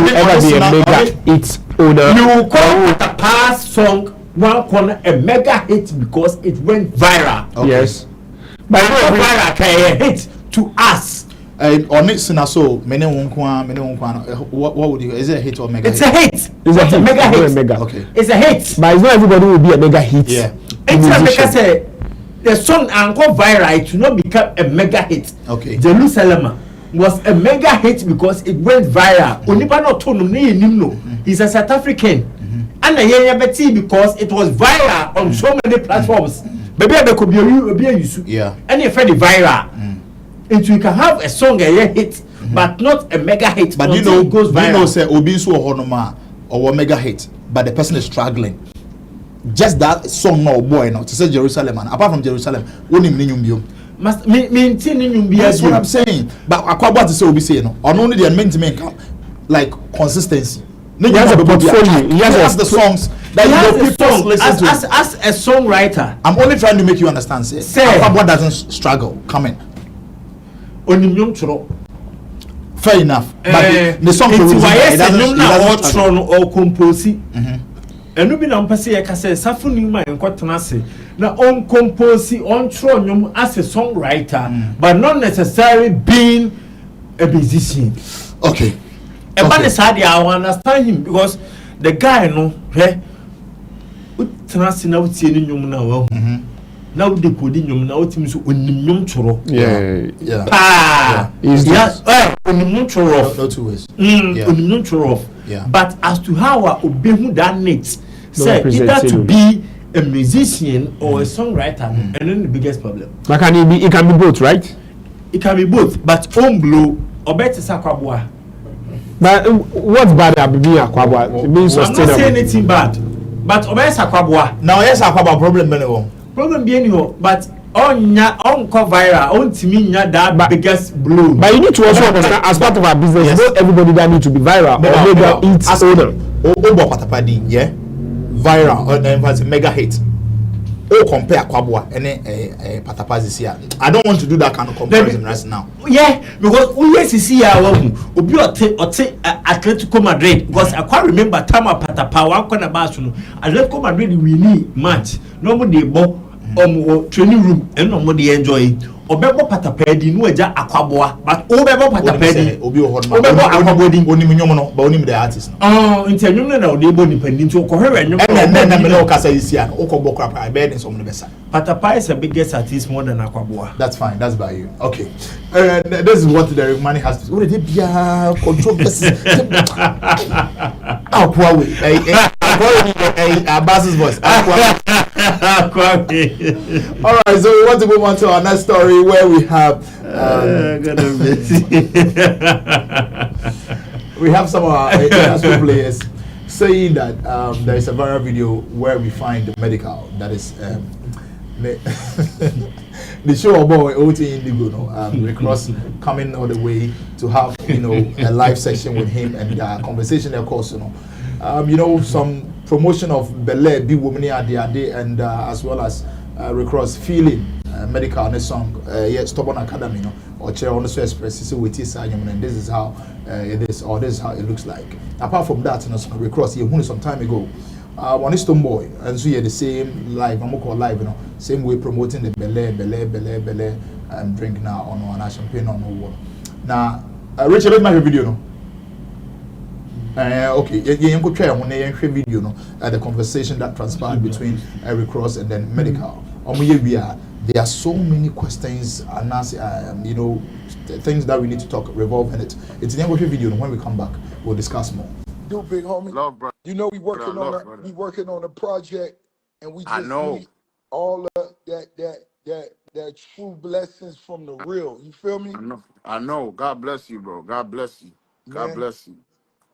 ever be a mega hit owner. You call the past song one corner a mega hit because it went viral. Okay. Yes. But viral hit to us. On it, so many what would you? Is it a hit or mega? It's a hit. It's a mega hit. Mega. Okay. It's a hit. But it's not everybody will be a mega hit. Yeah. It's a mega say the song Uncle Viral it will not become a mega hit. Okay. Jerusalem was a mega hit because it went viral. Onipa no to no. He's a South African. And a because it was viral on so many platforms. Baby, I could be a yeah. And if any viral, and you can have a song a hit, but not a mega hit. But you know, it goes viral. You know, say Obisu or Honoma or a mega hit, but the person is struggling. Just that song, no boy, no. To say Jerusalem, and apart from Jerusalem, only Ninyumbio. Must maintain Ninyumbio. That's what I'm saying. But Akwaba to say Obi say no, or only the meant to make like consistency. He has a portfolio. He has the songs that people listen to. As a songwriter, I'm only trying to make you understand. Say Akwaba doesn't struggle. Come in. Fair enough. But the song it doesn't or compose. And no be na mpese ye ka say Safo Newman enkwatena se na on compose on tro as a songwriter but not necessarily being a musician. Okay. But sad I understand him because the guy no utena se na utie ni nwum na wa na wo decode nwum na otimi so onim nwum toro. Yeah. Onim toro. No two ways. Onim toro. Yeah. But as to how obehu that next say either to be a musician or a songwriter and then the biggest problem. But it can be both, right? It can be both, but on blow or better sakwabwa. But what's bad about being Akwaba? Being sustainable. I'm not saying anything bad, but obey sakwabwa. Now yes, Akwaba problem benefit. Problem being you, but on viral, on Timinya that biggest blow. But you need to also understand as part of our business, yes. Not everybody that need to be viral or mega hits owner. Obo patapadi, yeah, viral or then mega hit. Oh, compare Kwabwa and Patapazi here. I don't want to do that kind of comparison right now. Yeah, because we see Obi or Atletico Madrid because I can't remember time of Patapa one about Atletico Madrid we need match. Nobody bought training room and nobody enjoy. Obebo Patapedi no eja Akwabwa but Obebo Patapedi Obebo Akwabodi oni munyomo no ba oni the artist no nti anyum na odebo depending to kohwe anyum na me no kasa isia no okogbo krapa I bed some no besa Patapa is a biggest artist more than Akwabwa. That's fine, that's by you. Okay. This is what the money has to do. What did bia control this Abbas's voice. All right, so we want to move on to our next story where we have we have some of our international players saying that there is a viral video where we find the medical that is the show about OT Indigo, Rick Ross coming all the way to have a live session with him and conversation, of course, some promotion of Bele Be Woman and as well as Rick Ross feeling medical on a song, Stubborn Academy, or Chair on the Swiss Express, and this is how it is, or this is how it looks like. Apart from that, Rick Ross, he some time ago. One is Tomboy, and so you're the same live, I'm call live, same way promoting the Bele drink now on a champagne on no one. Now, Richard, let my video, okay, you could try on a video, the conversation that transpired between Eric Cross and then Medical. There are so many questions and things that we need to talk revolving it. It's in the video. When we come back, we'll discuss more. Do big homie. Love, bro. We working on a project, and we just need all of that true blessings from the real. You feel me? I know. God bless you, bro. God bless you. God bless you.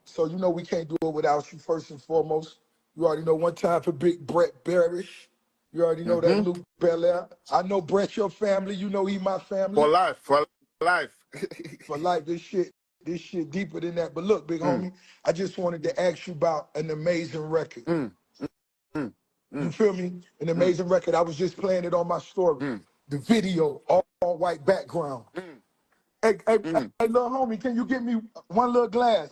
So we can't do it without you first and foremost. You already know one time for Big Brett Barish. You already know that Luke Belair. I know Brett your family. You know he my family. For life. For life. For life. This shit deeper than that. But look, big homie, I just wanted to ask you about an amazing record. You feel me? An amazing record. I was just playing it on my story. The video, all white background. Hey, little homie, can you get me one little glass?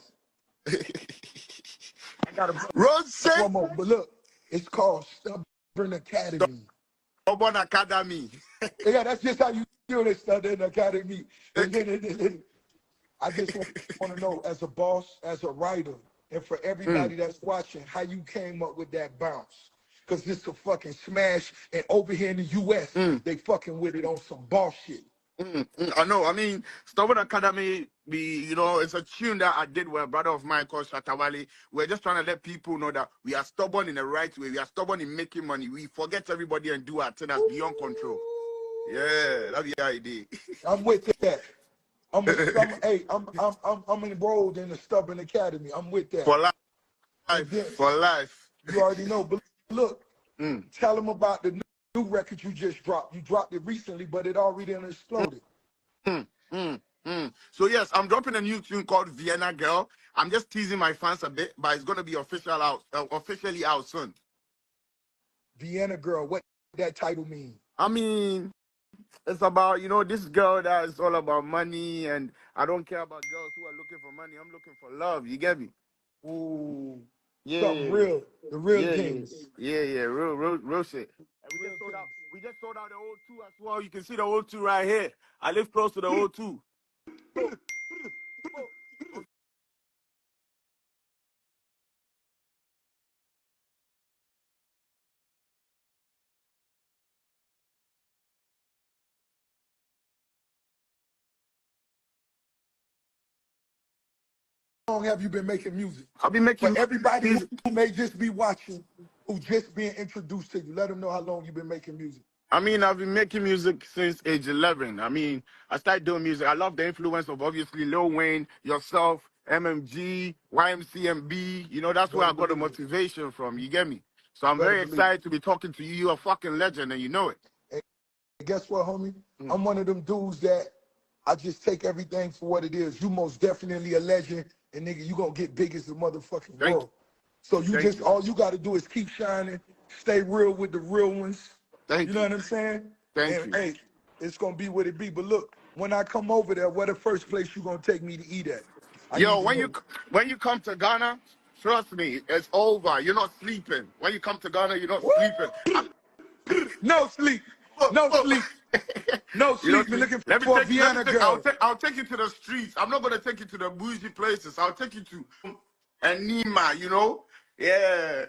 I got one more. But look, it's called Stubborn Academy. Stubborn Academy. Yeah, that's just how you do this stuff in the academy. I just want to know, as a boss, as a writer, and for everybody that's watching, how you came up with that bounce. Because this a fucking smash, and over here in the U.S., they fucking with it on some boss shit. I know. I mean, Stubborn Academy, it's a tune that I did with a brother of mine called Shatawali. We're just trying to let people know that we are stubborn in the right way. We are stubborn in making money. We forget everybody and do our thing that's beyond control. Yeah, that's the idea. I'm with that. I'm enrolled in the Stubborn Academy. I'm with that. For life. For life. You already know. But look, tell them about the new record you just dropped. You dropped it recently, but it already exploded. So yes, I'm dropping a new tune called Vienna Girl. I'm just teasing my fans a bit, but it's gonna be officially out soon. Vienna Girl, what that title mean? I mean, it's about, this girl that is all about money, and I don't care about girls who are looking for money. I'm looking for love. You get me? Ooh, yeah, something real, the real things. Yeah, real shit. And we just sold out the O2 as well. You can see the O2 right here. I live close to the O2. How long have you been making music? I've been making For everybody who may just be watching, who just being introduced to you, let them know how long you've been making music. I mean, I've been making music since age 11. I mean, I started doing music. I love the influence of obviously Lil Wayne, yourself, MMG, YMCMB. That's where I got the motivation from. You get me? So I'm very excited to be talking to you. You're a fucking legend, and you know it. And guess what, homie? I'm one of them dudes that I just take everything for what it is. You most definitely a legend, and nigga, you gonna get big as the motherfucking world. So all you gotta do is keep shining, stay real with the real ones. You know what I'm saying? Thank you. Hey, it's gonna be what it be. But look, when I come over there, where the first place you gonna take me to eat at? Yo, when you come to Ghana, trust me, it's over. You're not sleeping. When you come to Ghana, you're not sleeping. No sleep. No sleep. No sleep. You're looking for a Vienna girl. I'll take you to the streets. I'm not gonna take you to the bougie places. I'll take you to Newman. Yeah.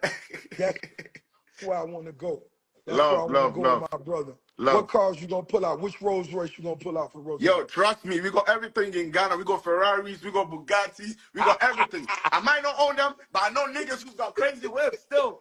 That's where I want to go. That's love, where I want to go love. with my brother. Love. What cars you gonna pull out? Which Rolls Royce you gonna pull out for Rolls Royce? Yo, trust me, we got everything in Ghana. We got Ferraris, we got Bugattis, we got everything. I might not own them, but I know niggas who's got crazy whips still.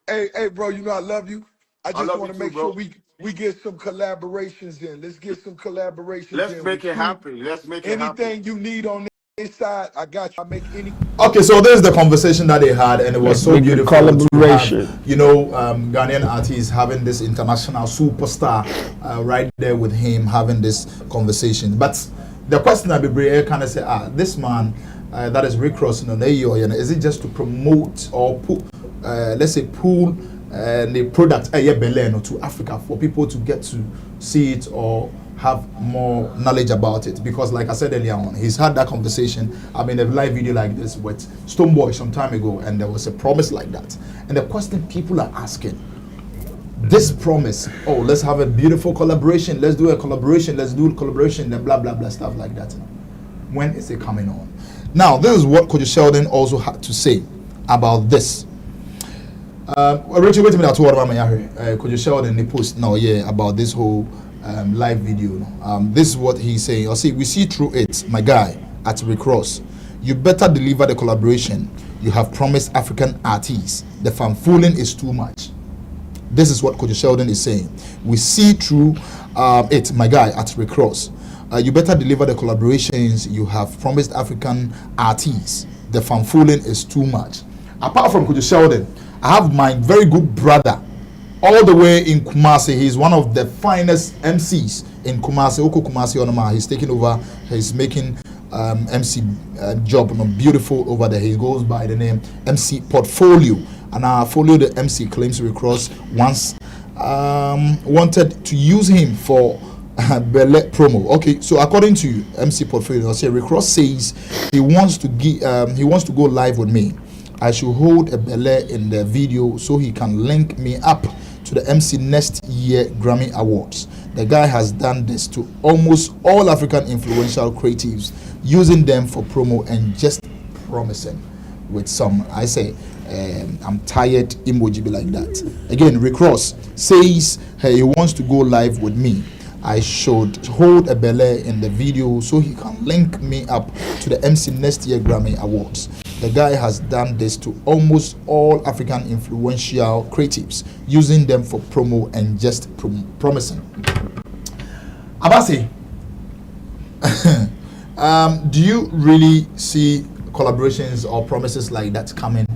Hey, bro, I love you. I just want to make sure bro. we get some collaborations in. Let's get some collaborations in. Let's make it happen. Anything you need on this side, I got you. I make any. Okay, so there's the conversation that they had, and it was so beautiful. Collaboration. Ghanaian artists having this international superstar right there with him, having this conversation. But the question I'll be kind of say, this man that is recrossing on AO, is it just to promote or put, let's say, pull the product to Africa for people to get to see it or have more knowledge about it? Because like I said earlier on, he's had that conversation. I mean, a live video like this with Stoneboy some time ago, and there was a promise like that. And the question people are asking, this promise, let's have a beautiful collaboration, let's do a collaboration, and blah blah blah stuff like that. When is it coming on? Now, this is what Kojo Sheldon also had to say about this. Richard, wait a minute. Kojo Sheldon, they post now, about this whole live video. This is what he's saying. We see through it, my guy, at Recross. You better deliver the collaboration you have promised African artists. The fanfooling is too much. This is what Kojo Sheldon is saying. We see through it, my guy, at Recross. You better deliver the collaborations you have promised African artists. The fanfooling is too much. Apart from Kojo Sheldon, I have my very good brother all the way in Kumasi. He's one of the finest MCs in Kumasi. Oko Kumasi Onoma. He's taking over. He's making MC job beautiful over there. He goes by the name MC Portfolio. And Folio, the MC, claims Recross once wanted to use him for Belle promo. Okay, so according to MC Portfolio, Recross says he wants to go live with me. I should hold a Belle in the video so he can link me up to the MC next year Grammy Awards. The guy has done this to almost all African influential creatives, using them for promo and just promising with some, I say, I'm tired emoji be like that. Again, Rick Ross says he wants to go live with me. I should hold a belly in the video so he can link me up to the MC next year Grammy Awards. The guy has done this to almost all African influential creatives, using them for promo and just promising. Abasi, do you really see collaborations or promises like that coming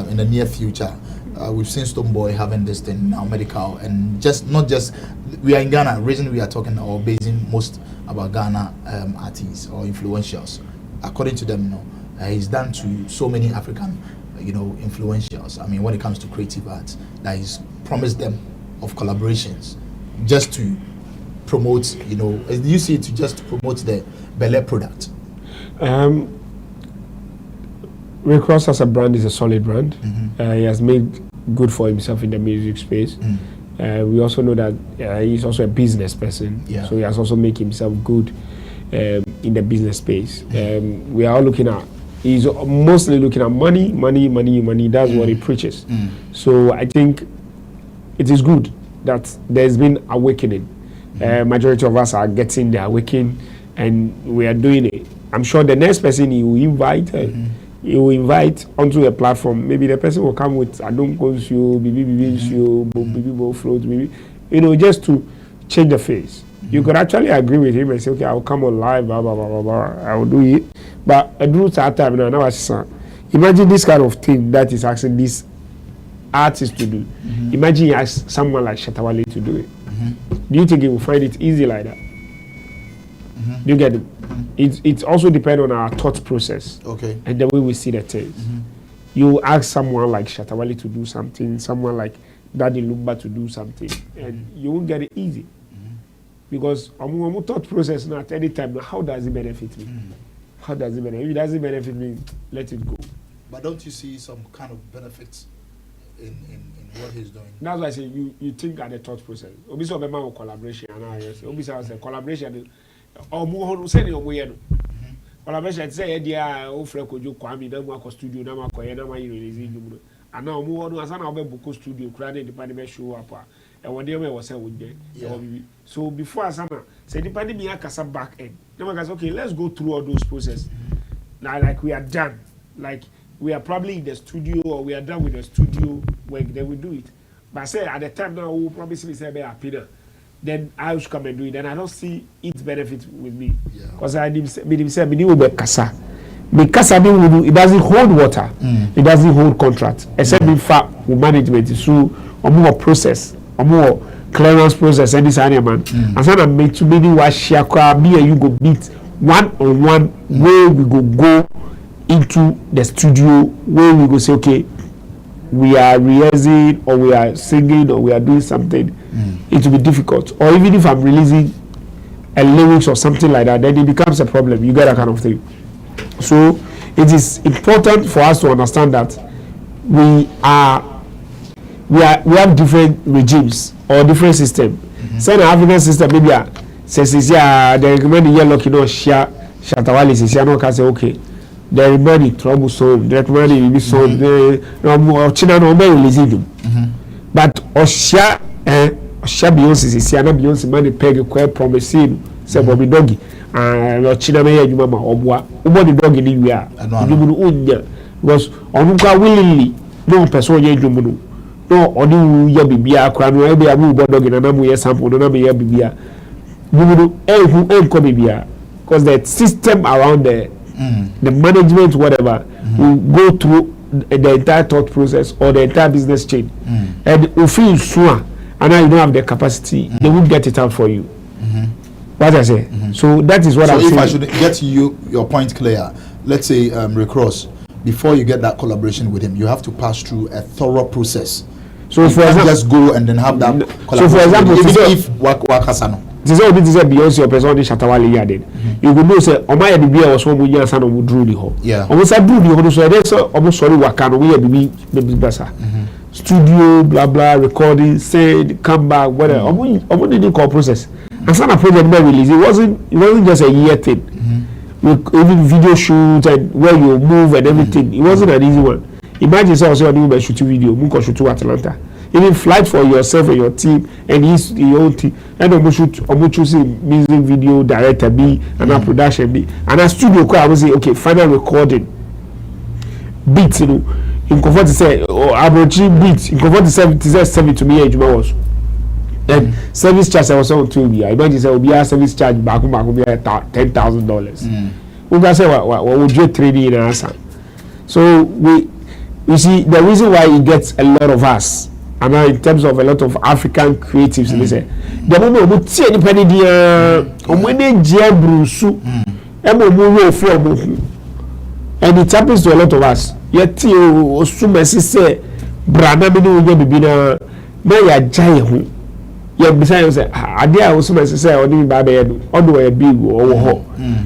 in the near future? We've seen Stonebwoy having this thing now, medical, and just not just we are in Ghana. Reason we are talking or basing most about Ghana artists or influentials, according to them, he's done to so many African, influentials. I mean, when it comes to creative arts, that he's promised them of collaborations just to promote, you see it to just promote the Bel-Air product. Rick Ross as a brand is a solid brand. He has made good for himself in the music space. We also know that he's also a business person, so he has also made himself good in the business space. We are all looking at, he's mostly looking at money. That's what he preaches. So I think it is good that there's been awakening. Majority of us are getting the awakening, and we are doing it. I'm sure the next person he will invite, onto a platform. Maybe the person will come with Adon Konsio, Bibi Float, just to change the face. You could actually agree with him and say, okay, I'll come on live, blah, blah, blah, blah, blah. I will do it. But a do time now, imagine this kind of thing that is asking this artist to do. Imagine you ask someone like Shatawale to do it. Do you think he will find it easy like that? Do you get it? It also depends on our thought process, and the way we see the things. You ask someone like Shatawale to do something, someone like Daddy Lumba to do something, and you won't get it easy. Because our thought process now at any time, how does it benefit me? How does it benefit? If it doesn't benefit me, let it go. But don't you see some kind of benefits in what he's doing? That's why I say you think at the thought process. Obviously, about collaboration, and obviously, I say collaboration. Collaboration say dia o freko jo kwami na mu akọ studio na makoye na my release ndum ana o mu wonu asa na obebuko studio kura na department show up e wode e wo say wonje so before asana say department be akasa back end na maka okay, let's go through all those processes now, like we are done, like we are probably in the studio or we are done with the studio work, then we do it. But say at the time now we'll probably say be happy now. Then I should come and do it. Then I don't see its benefit with me. Because I didn't say, Kasa. It doesn't hold water. It doesn't hold contract. Except in fact, with management, so a more process, a more clearance process, and this animal. And so I'm made to many was shakra, me and you go meet one-on-one where we go into the studio, where we go say, okay, we are rehearsing or we are singing or we are doing something. It will be difficult. Or even if I'm releasing a lyrics or something like that, then it becomes a problem. You get that kind of thing. So it is important for us to understand that we have different regimes or different systems. Say the African system maybe says the recommend yellow share Shatawale says no can say okay. The remedy trouble sold, the remedy will be sold, the China no may release them. But Osha Beyonce is Siana Beyonce money peg a promising, say Bobby Doggy, and China may you mama or the dog in India. Was Onuka willingly, no person ye jumuno. No, or do ya be a crown, maybe a move dog in a number sample, no number ya be a. You will who come because the system around the management, whatever, will go through the entire thought process or the entire business chain. And if you sure, and now you don't have the capacity, they won't get it out for you. What I say. So that is what I'm saying. So if I should get your point clear, let's say Rick Ross, before you get that collaboration with him, you have to pass through a thorough process. So if you just go and then have that collaboration. So for example, even if Wakasano. This is a Beyonce or person Shatawale yarded. You could know say Omaya the beer was one with your son would drew the hole. Yeah. Almost I drew the hole so there's almost sorry Wakano we be better. studio, blah blah, recording, send, come back, whatever. I didn't call process. And some project we release. It wasn't just a year thing. Even video shoot and where you move and everything. It wasn't an easy one. Imagine also doing shoot video, move shoot to Atlanta. Even flight for yourself and your team and your own team. And I'm choosing music video director B and a production B and a studio. I was say okay, final recording beats, you know. In comfort to say average beats. In comfort to say to me, was. Then service charge I was on 2 years. I imagine say we service charge back be $10,000. We can say what would you training in answer. So we see the reason why it gets a lot of us. And in terms of a lot of African creatives, they say the moment we see any penny dia, when they jabrusu, and it happens to a lot of us. Yet you assume say, brother, we don't be na ya jai. Yeah, besides, say, idea was so say, or doing bad, or do a big or ho.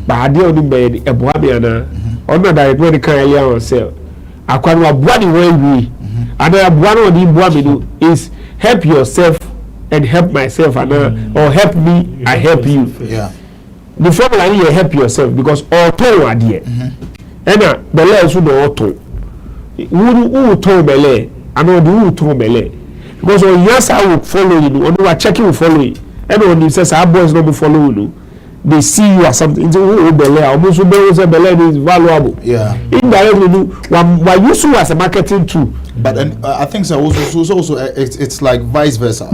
But idea of the bed, a boabiana, or not that when the kind of sell. I can't have one way we. And one of the boabidu is help yourself and help myself, and or help me, I help you. Yeah. The formula you help yourself because auto are there. And the less who the auto. Who told Bele, and all the who told Bele. Because when yes, I will follow you, or you checking will follow you. And when you say our boys don't follow you, they see you as something. It's almost is valuable. Yeah. Indirectly, why you see as a marketing tool. But I think so. Also, it's like vice versa.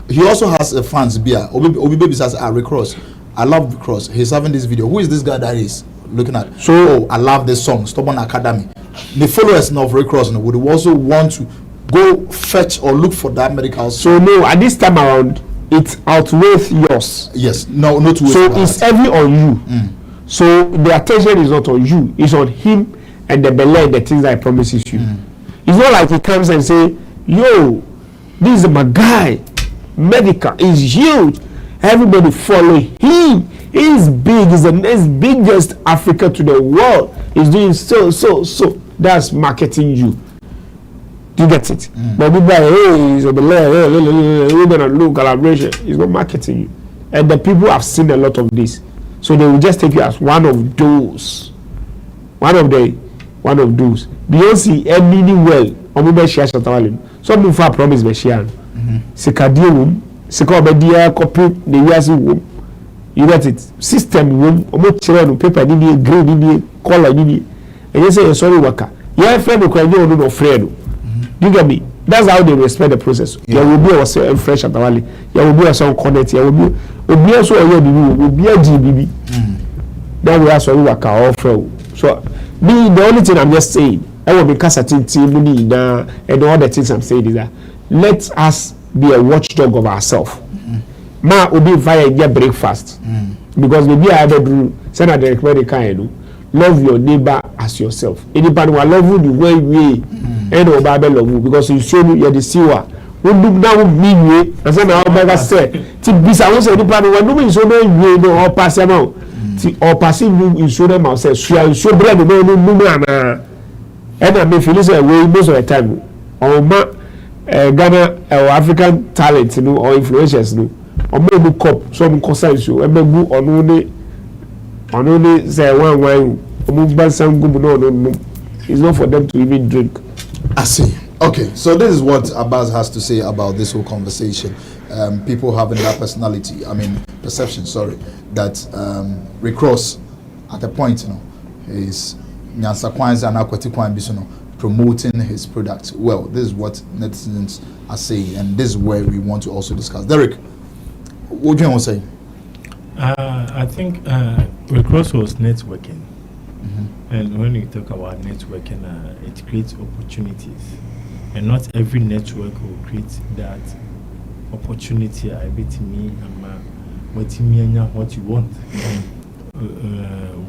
He also has a fans beer. Obi Baby says, Rick Ross. I love Rick Ross. He's having this video. Who is this guy that is looking at? So I love this song. Stubborn Academy. The followers of Rick Ross would also want to go fetch or look for that medical. So no, at this time around, it outweighs yours. Yes, no, not to. So it's heavy on you. So the attention is not on you; it's on him and the belay, the things that he promises you. It's not like he comes and say, "Yo, this is my guy. Medical is huge. Everybody follow him. He's big. He's the next biggest Africa to the world. He's doing so. That's marketing you." You get it? But people are, hey, it's a we're gonna look collaboration. It's not marketing you. And the people have seen a lot of this. So they will just take you as one of those. One of those. Beyonce meaning well, or maybe share Shatawali. Some people have promised me share. Sikadium, Sikobedia copy the Yasi womb. You get it? System womb, or children paper, green, color, and you say sorry worker. Yeah, friend, no friend. You get me? That's how they respect the process. There will be a fresh at the valley. There will be a song connect. There will be a so will be a GBB. Then we are sorry work our offer. So me, the only thing I'm just saying, I will be casting team and all the things I'm saying is that let us be a watchdog of ourselves. Ma will be via get breakfast. Because maybe I do send a direct very kind. Love your neighbor as yourself. Anybody will love you the way we and or Bible love you because you show me you're the sewer. We look down me as an Alberta said. To be someone said, anybody will know so no way or pass them out. Or passing room you show them ourselves. So bread no man. And I may feel this way most of the time. Or Ghana or African talent, you know, or influencers, you know. Or maybe cop some concerns you and maybe on only say one wine, no. It's not for them to even drink. I see. Okay, so this is what Abbas has to say about this whole conversation. People having that perception, that Rick Ross at a point, is promoting his product. Well, this is what netizens are saying, and this is where we want to also discuss. Derek, what do you want to say? I think Rick Ross was networking. And when you talk about networking, it creates opportunities. And not every network will create that opportunity. I bet me, what you want.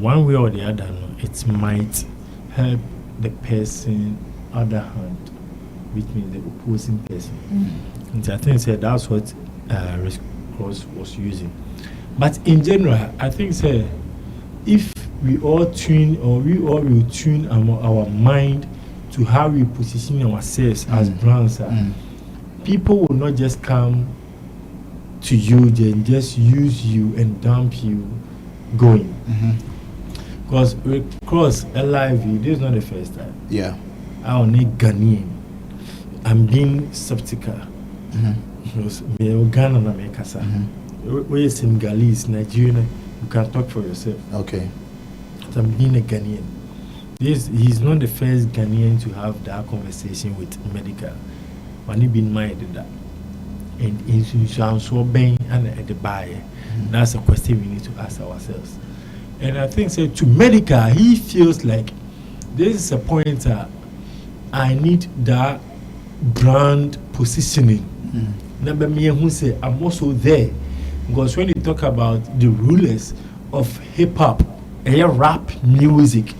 One way or the other, it might help the person, other hand, which means the opposing person. And I think that's what Rick Ross was using. But in general, I think if we all will tune our mind to how we position ourselves as brands. People will not just come to you and just use you and dump you going. Because across LIV, this is not the first time. Yeah. I will need Ghanaian. I'm being skeptical. Because me Ghana na me kasa. We Senegalese, Nigerian, you can talk for yourself. Okay. So I'm being a Ghanaian. He's not the first Ghanaian to have that conversation with medical. When he been minded that. And in so bang and at the buyer. That's a question we need to ask ourselves. And I think to medical, he feels like this is a point I need that brand positioning. Number me who say I'm also there. Because when you talk about the rulers of hip hop, rap music,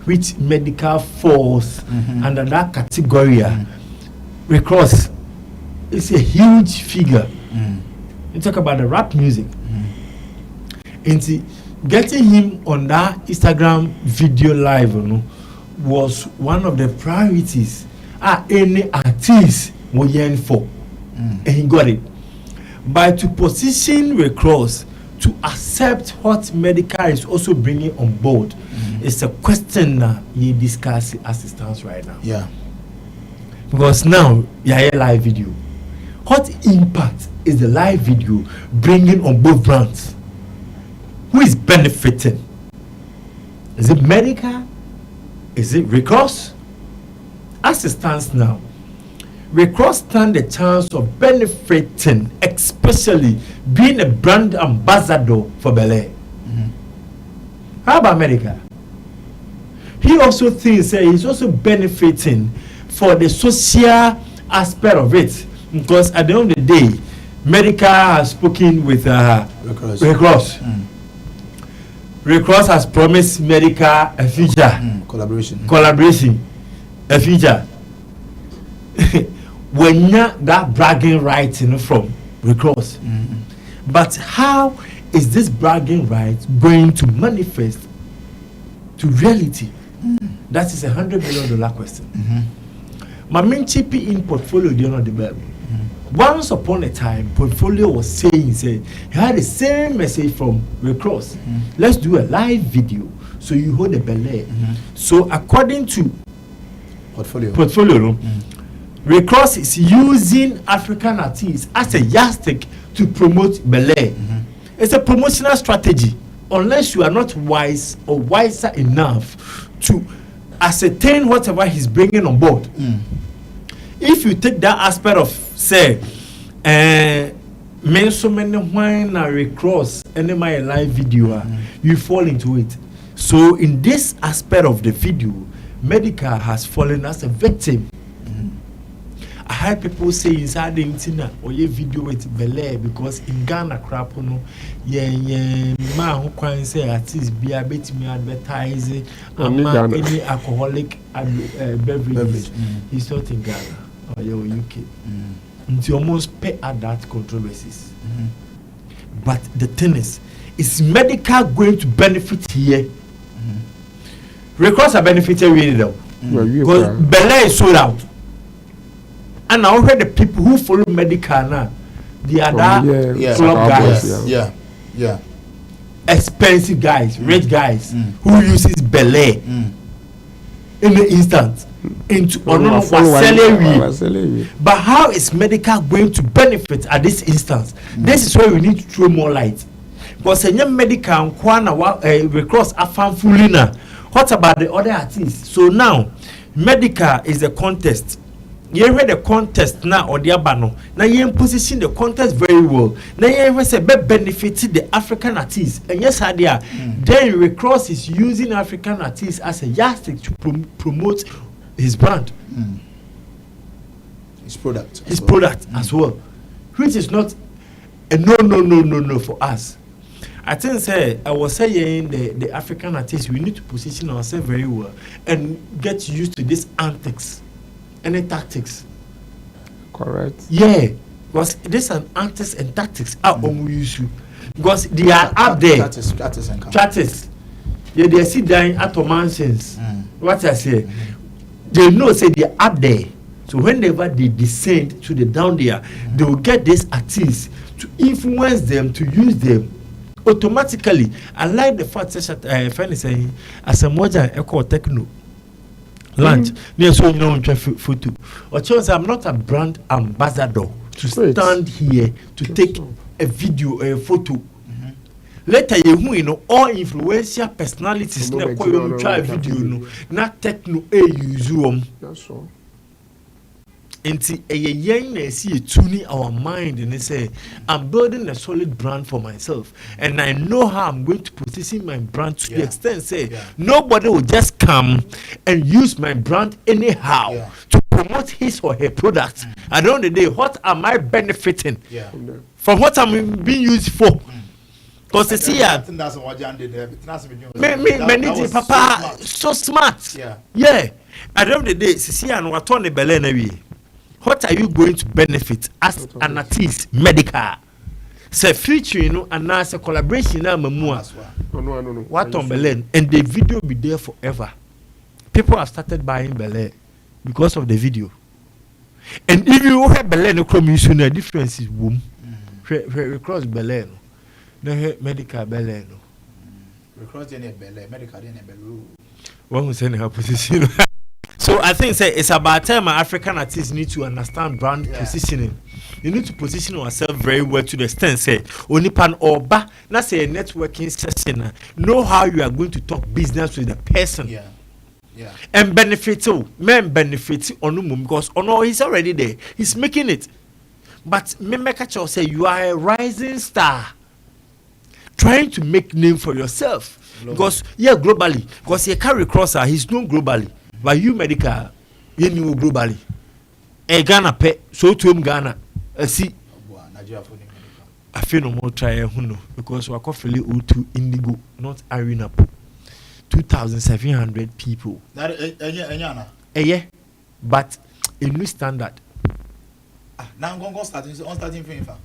which medical falls under that category, because it's a huge figure. You talk about the rap music. And getting him on that Instagram video live was one of the priorities any artist will yearn for. And he got it. But to position Recross to accept what medical is also bringing on board, it's a question that you discuss as it stands right now. Yeah. Because now you have a live video. What impact is the live video bringing on both brands? Who is benefiting? Is it medical? Is it Recross? As it stands now, Recross stand the chance of benefiting, especially being a brand ambassador for Bel Air. How about medical? He also thinks he's also benefiting for the social aspect of it, because at the end of the day, medical has spoken with Recross. Recross has promised medical a future collaboration, a future. When not that bragging right from Recross, but how is this bragging right going to manifest to reality? That is $100 million question. My main chippy in portfolio, do you know the Bible? Once upon a time, portfolio was saying he had the same message from Recross. Let's do a live video so you hold the Bel Air. So according to portfolio, Recross is using African artists as a yardstick to promote Bel Air. It's a promotional strategy. Unless you are not wise or wiser enough to ascertain whatever he's bringing on board. If you take that aspect of say, men so many wine Recross and my live video, you fall into it. So in this aspect of the video, medical has fallen as a victim. I heard people say inside the internet or your video with Bel Air because in Ghana crap man who can say artists be a bit me advertise any alcoholic beverage. He's not in Ghana or your UK. And you almost pay at that controversies. But the thing is medical going to benefit here? Recross are benefited really though. Because Bel Air is sold out. And I heard the people who follow medical now, the other club guys, expensive guys, rich guys who uses Bel Air in the instant into salary. But how is medical going to benefit at this instance? This is where we need to throw more light. Because medical Recross afan fulina. What about the other artists? So now medical is a contest. You read the contest now or the abano. Now you position the contest very well. Now you say benefited the African artists. And yes, idea. Then Recross is using African artists as a yardstick to promote his brand, his product, as well, which is not a no for us. I think I was saying the African artists, we need to position ourselves very well and get used to these antics. Any tactics. Correct. Yeah. Because this an antics and tactics are use you. Because they are up there. Strategists. Yeah, they sit down at mansions. What I say. they know say they are up there. So whenever they descend to the down there, they will get these artists to influence them, to use them automatically. I like the fact that friend is saying as a modern echo techno lunch near so photo. Or chose I'm not a brand ambassador to stand here to take a video, a photo. Later you know all influential personalities na Poyoo try video no na techno use that's all. Nti yen na see tuning our mind and say I'm building a solid brand for myself and I know how I'm going to position my brand to the extent say nobody will just come and use my brand anyhow to promote his or her product. At the end of the day, what am I benefiting from what I'm being used for? Because you see, me papa so smart. Yeah. At the end of the day, see, and what on the belly. What are you going to benefit as an artist medical? Say featuring, you know, and as a collaboration now, Mamua. What on Belen and the video be there forever. People have started buying Belen because of the video. And if you have Belen, no commission, the difference is boom. We cross Belen, no medical Belen. We cross the Belen, medical Belen. One who send her position. So I think say it's about time African artists need to understand brand positioning. You need to position yourself very well to the extent say only pan or ba na say a networking session. Know how you are going to talk business with the person. And benefit men benefit on because he's already there. He's making it. But me make a say you are a rising star trying to make name for yourself. Because globally. Because he carry crosser, he's known globally. But you medical, you know globally. A Ghana pay so to him Ghana. See, I feel no more try because we are coffee O2 Indigo, not Arena. 2,700 people. But a new standard. Now I'm going to start starting from.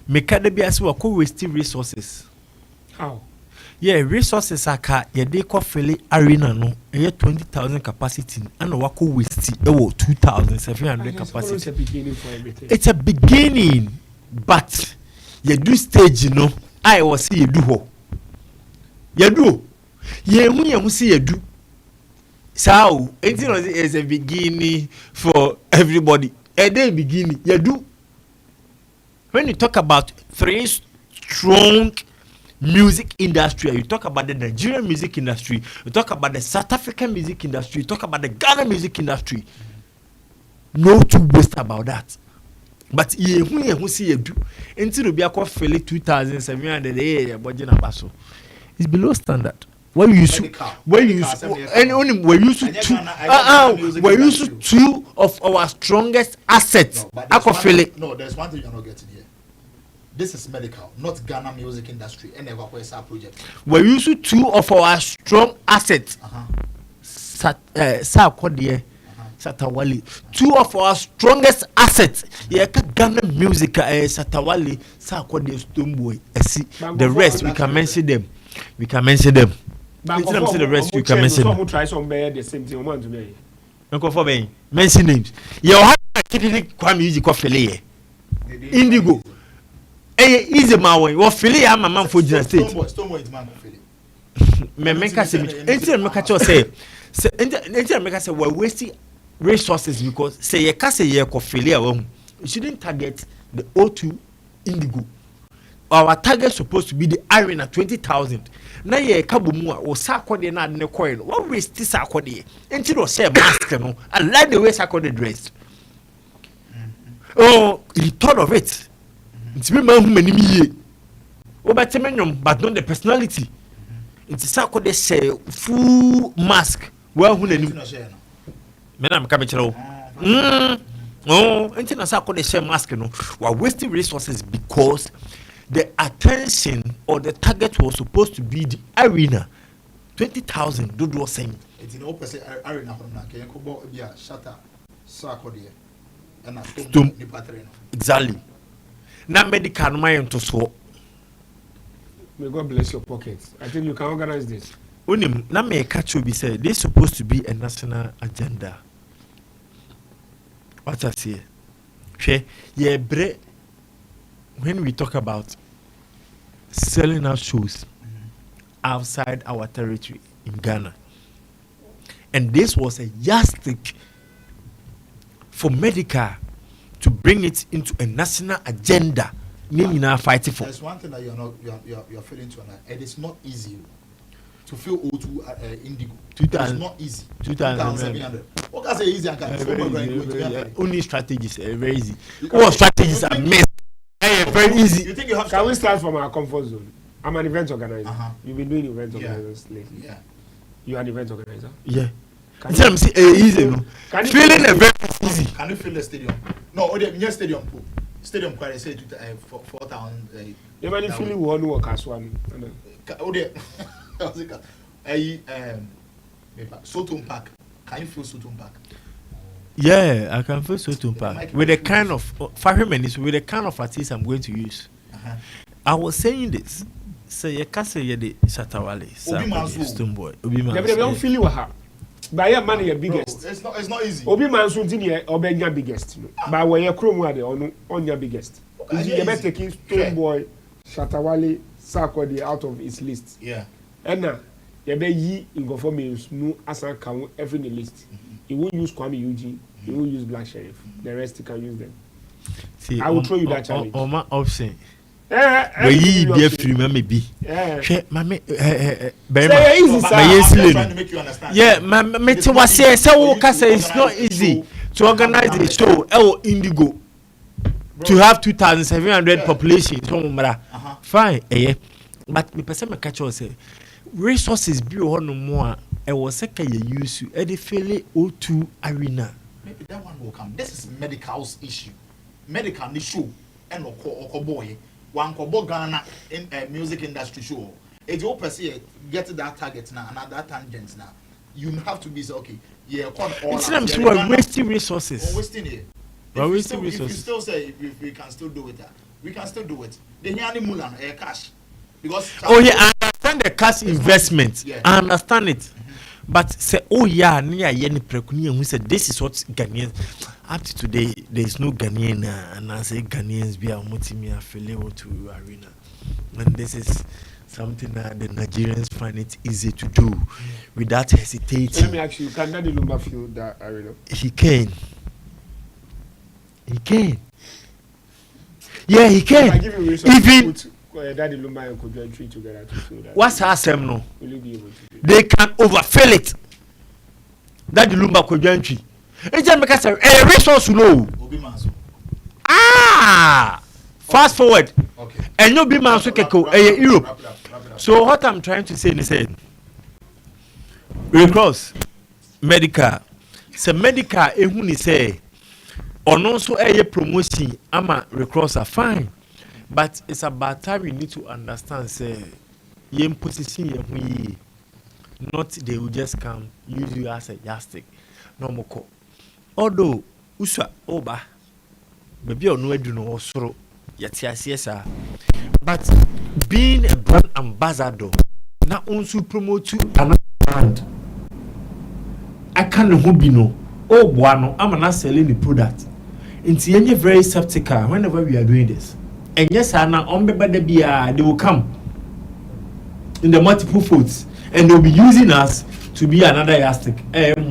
Mekadebia so ko waste resources. How? Yeah, resources are they coffee arena no 20,000 capacity and wako waste 2,700 capacity. It's a beginning, but you do stage, you know. I was see you do. You do. You see you do. So it is a beginning for everybody. A day beginning. You do. When you talk about three strong music industry, you talk about the Nigerian music industry, you talk about the South African music industry, you talk about the Ghana music industry. No two waste about that. But who see you do until you be a coffee 2,700 budget basso. It's below standard. When you use and only we use two of our strongest assets. No, there's one thing you're not getting here. This is medical, not Ghana music industry. And never was our project. We use two of our strong assets. Satawali. Two of our strongest assets. Ghana music. Satawali. Sakwadie Stoneboy. The rest we can mention them. We can mention them. The rest you can mention. Some try some bear the same thing. Want to be. Mention names. You have a music of Indigo. Easy man way. What Philly am a man for the state. Stoneboy man for Philly. Me make us say. We're wasting resources because say you can't say you are Philly. You shouldn't target the O2 Indigo. Our target supposed to be the arena 20,000. Na ye kabumu o sakode na ne coin. What waste this sakode? Until you say mask no. I like the way sakode dressed. Oh, he thought of it. It's me man who many me. Oh, but not the personality. It's sakode say full mask. Well, who name? Men am kabechero. Oh, until sakode say mask no. We're wasting resources because the attention or the target was supposed to be the arena. 20,000, Dudu was saying. It's in opposite arena. Can you go be a shutter? Sakode. Exactly. Now medical mind to so. May God bless your pockets. I think you can organize this. Unim na me catch you be said this supposed to be a national agenda. What I say? Yeah, when we talk about selling out shows outside our territory in Ghana, and this was a yardstick for Medica to bring it into a national agenda. Fighting for. There's one thing that you're failing to understand. It is not easy to feel O2 indigo. It's not easy. 2,700. What can I say easy? I can only strategies very easy. What strategies are missed? Very easy. You think you have? Can we start from our comfort zone? I'm an event organizer. You've been doing event organizers lately. Yeah. You are an event organizer. Yeah. Can you see easy? No. Feeling a very easy. Can you feel the stadium? No, the stadium. Stadium quite say 4,000. You might feel one work as one. Oh dear. Sotum Park. Can you feel Sotum Park? Yeah, I can feel Sotum Park with the kind of 5 minutes with the kind of artist I'm going to use. I was saying this. Say you can't say the Shatawale, Stoneboy. They don't feel you have. By your money, your biggest. Bro, it's not easy. Obi Mansun here, Obi your biggest. By where your chrome were on your biggest. You better take Stoneboy, Shatawale, Sarkodie out of his list. Yeah. And now, you better ye in go for me no as I can every list. He won't use Kwame Eugene. He won't use Black Sheriff. The rest he can use them. See, I will throw you that challenge. On my option. But ye be a free mammy be. Mammy, yeah, mammy, to was say, so it's not easy to organize a show, El Indigo, to have 2,700 population. Fine, but me person catch us say resources be on no more. I was second you use you at the Fele O2 arena. Maybe that one will come. This is medical's issue. Medical issue and or boy. One kobo Ghana in music industry show. If you person get that target now and that tangent now, you have to be so okay. Yeah, it's wasting resources. Wasting it. If you still say if we can still do it, we can still do it. The Nyani Mulan cash. Because I understand the cash investment. Yeah. I understand it. But say near Yenny Prekuni who said this is what Ghanaians up to today there is no Ghanaian and I say Ghanaians be a multimia fellow to arena. And this is something that the Nigerians find it easy to do without hesitating. Let me ask you, can Daddy Lumba feel that arena? He can. Yeah, he can. I give you reason even Daddy Lumba and Kojo together to feel that. What's her no? Will you be able to do that? They can overfill it. Daddy Lumba Kojo entry. It's just because a resource low. Fast forward. Okay. And no be man so keko Europe. So what I'm trying to say is Recross medical. Se medical ehun ni say ono so promotion ama Recross are fine. But it's about time you need to understand say yem position ye not they will just come use you as a yardstick. No more. Although uswa oba maybe ono edu no osoro yetiasiesa, but being a brand ambassador na also promote another brand. I can't be no bueno I'm not selling the product. It's any very skeptical whenever we are doing this. And yes, I know they will come in the multiple folds and they'll be using us to be another yardstick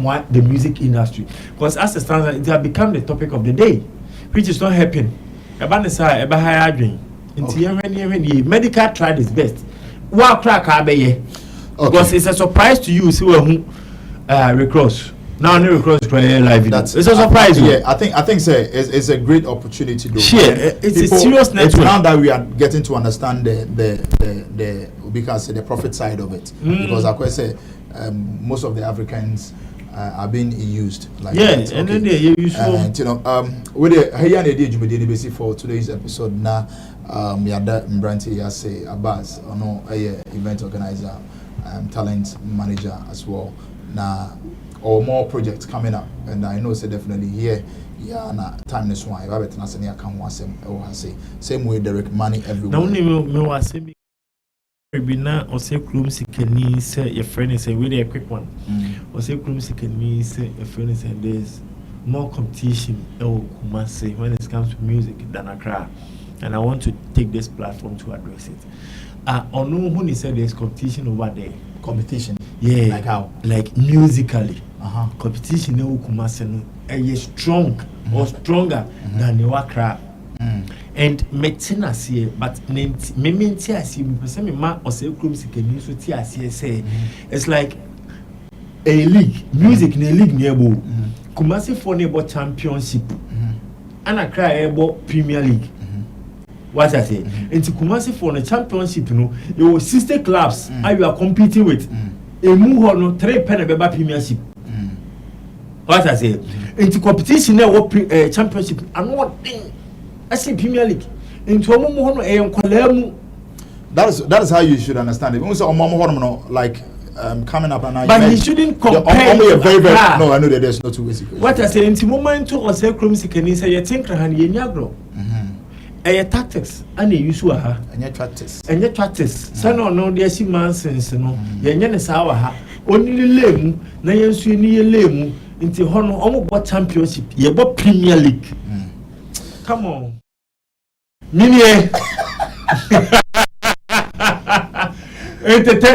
what the music industry, because as it stands it has become the topic of the day, which is not helping. Medical tried its best. Because it's a surprise to you see Recross. Now Recross live. It's a surprise. Yeah, I think it's a great opportunity though. Sure, it's a serious network. It's now that we are getting to understand the profit side of it. Because like I say, most of the Africans are being used. Like that. And then they use with the here and the basic for today's episode now. Yada Mbranti Yase Abbas, event organizer, talent manager as well. Now, or more projects coming up, and I know definitely here. Yeah, na time this one. I have it. Na senior can want same way direct money everywhere. Maybe now or say Krum Sikani say your friend is a really quick one. Or say Krum Sikani say your friend is there's more competition Kumasi when it comes to music than Accra. And I want to take this platform to address it. Or no one said there's competition over there. Competition? Yeah. Like how? Like musically. Competition in Kumasi is strong or stronger than the Accra. And metina see, but me see me ma or say Krum Sikani so say it's like a league, music in a league nearby. Kumasi for neighbor championship, and Accra able Premier League. What I say? And to Kumasi for the championship, you know, your sister clubs you are competing with. A move on 3 pen beba Premiership. What I say? Into competition now, championship, and one thing. I say Premier League. Into a moment, that is how you should understand it. Also, like coming up and now. But he shouldn't compare. No, I know that there's no two ways. What I say, into moment to say Krum Sikani say you think and you nyagro. Tactics and you use her. And your tactics. And your tactics. So no, there she man sense no. Yenye sawa ha. Only lemu na yensu ni lemu into hono omo championship. Ye bo Premier League. Come on. Mini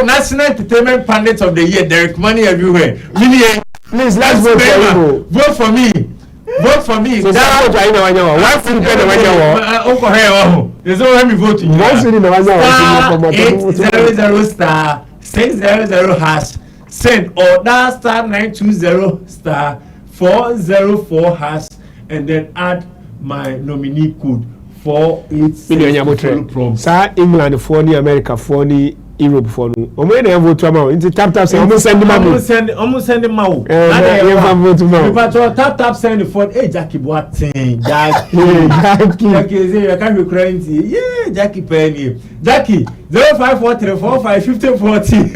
National Entertainment Pundit of the Year, Derek Money everywhere. Mini please, let's vote for you. Vote for me. Vote for me. So that's what I know. Why should you pay the money? There's no way me voting. Why should you know? 800 star 600 hash send or that star 920 star 404 hash and then add my nominee code 486. Sir, England for the America for the Europe for no. Omo na vote to am. Into tap say almost send them out. Almost send them out. Vote to am. But tap send the phone. Hey Jackie Boateng. Jackie say you can't be crying. Yeah, Jackie Penny. Jackie 0543455040.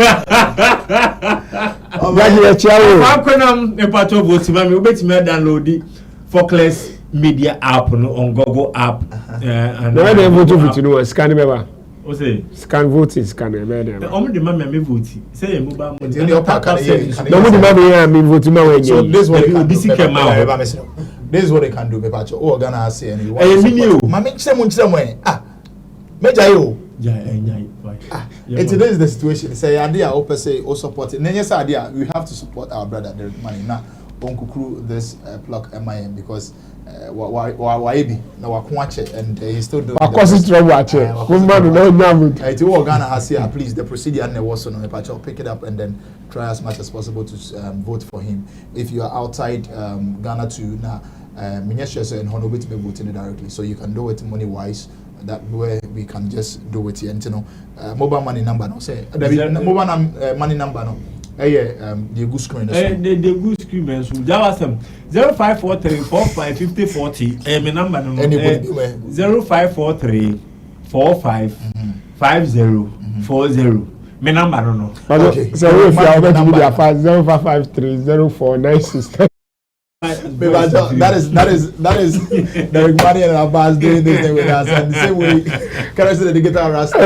Jackie ya chawo. How can am pato vote mami obetimi download Flexxnewspaper media app on Google app and no they vote to no scan member. O say scan voting scan e be dem. Omo de mama me vote. Say e mobile money. No mo de mama me vote ma we so this what this is what they can do me patch. Oh Ghana say and you want. Mama chire mo meja yo. This is the situation. Say idea open say o support it. Yes idea we have to support our brother Derek Money now. Onkukuru this plug MIM because why be na wakwache and he's still doing Ghana has here please the procedure and was on the patch pick it up and then try as much as possible to vote for him. If you are outside Ghana to now Ministerial and Honorable to be voting directly, so you can do it money wise. That way we can just do it here. And you know, mobile money number no say mobile money number no. The good screen. The good screen man. So that was 0543455040. My number no. 0543455040. My number no. Okay. So if you are going to be there 05530496. That is Derek Money and Abbas doing this thing with us, and the same way can I say the guitar rasta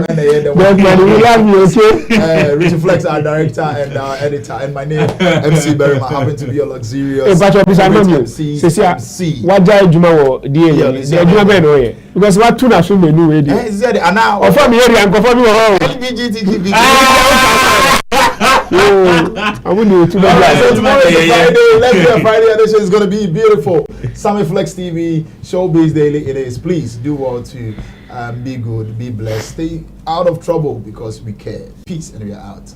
Derek Money, we love you, okay? Richard Flex, our director and our editor, and my name MC Berryman happen to be a luxurious MC. What day Juma wo die the Juma be no here because what tuna so menu we dey and now of me area and perform ho LGBTQ. I wouldn't do too much. So tomorrow is a Friday. Let's do a Friday edition. It's going to be beautiful. Sammy Flex TV, Showbiz Daily. It is. Please do well to be good, be blessed, stay out of trouble because we care. Peace, and we are out.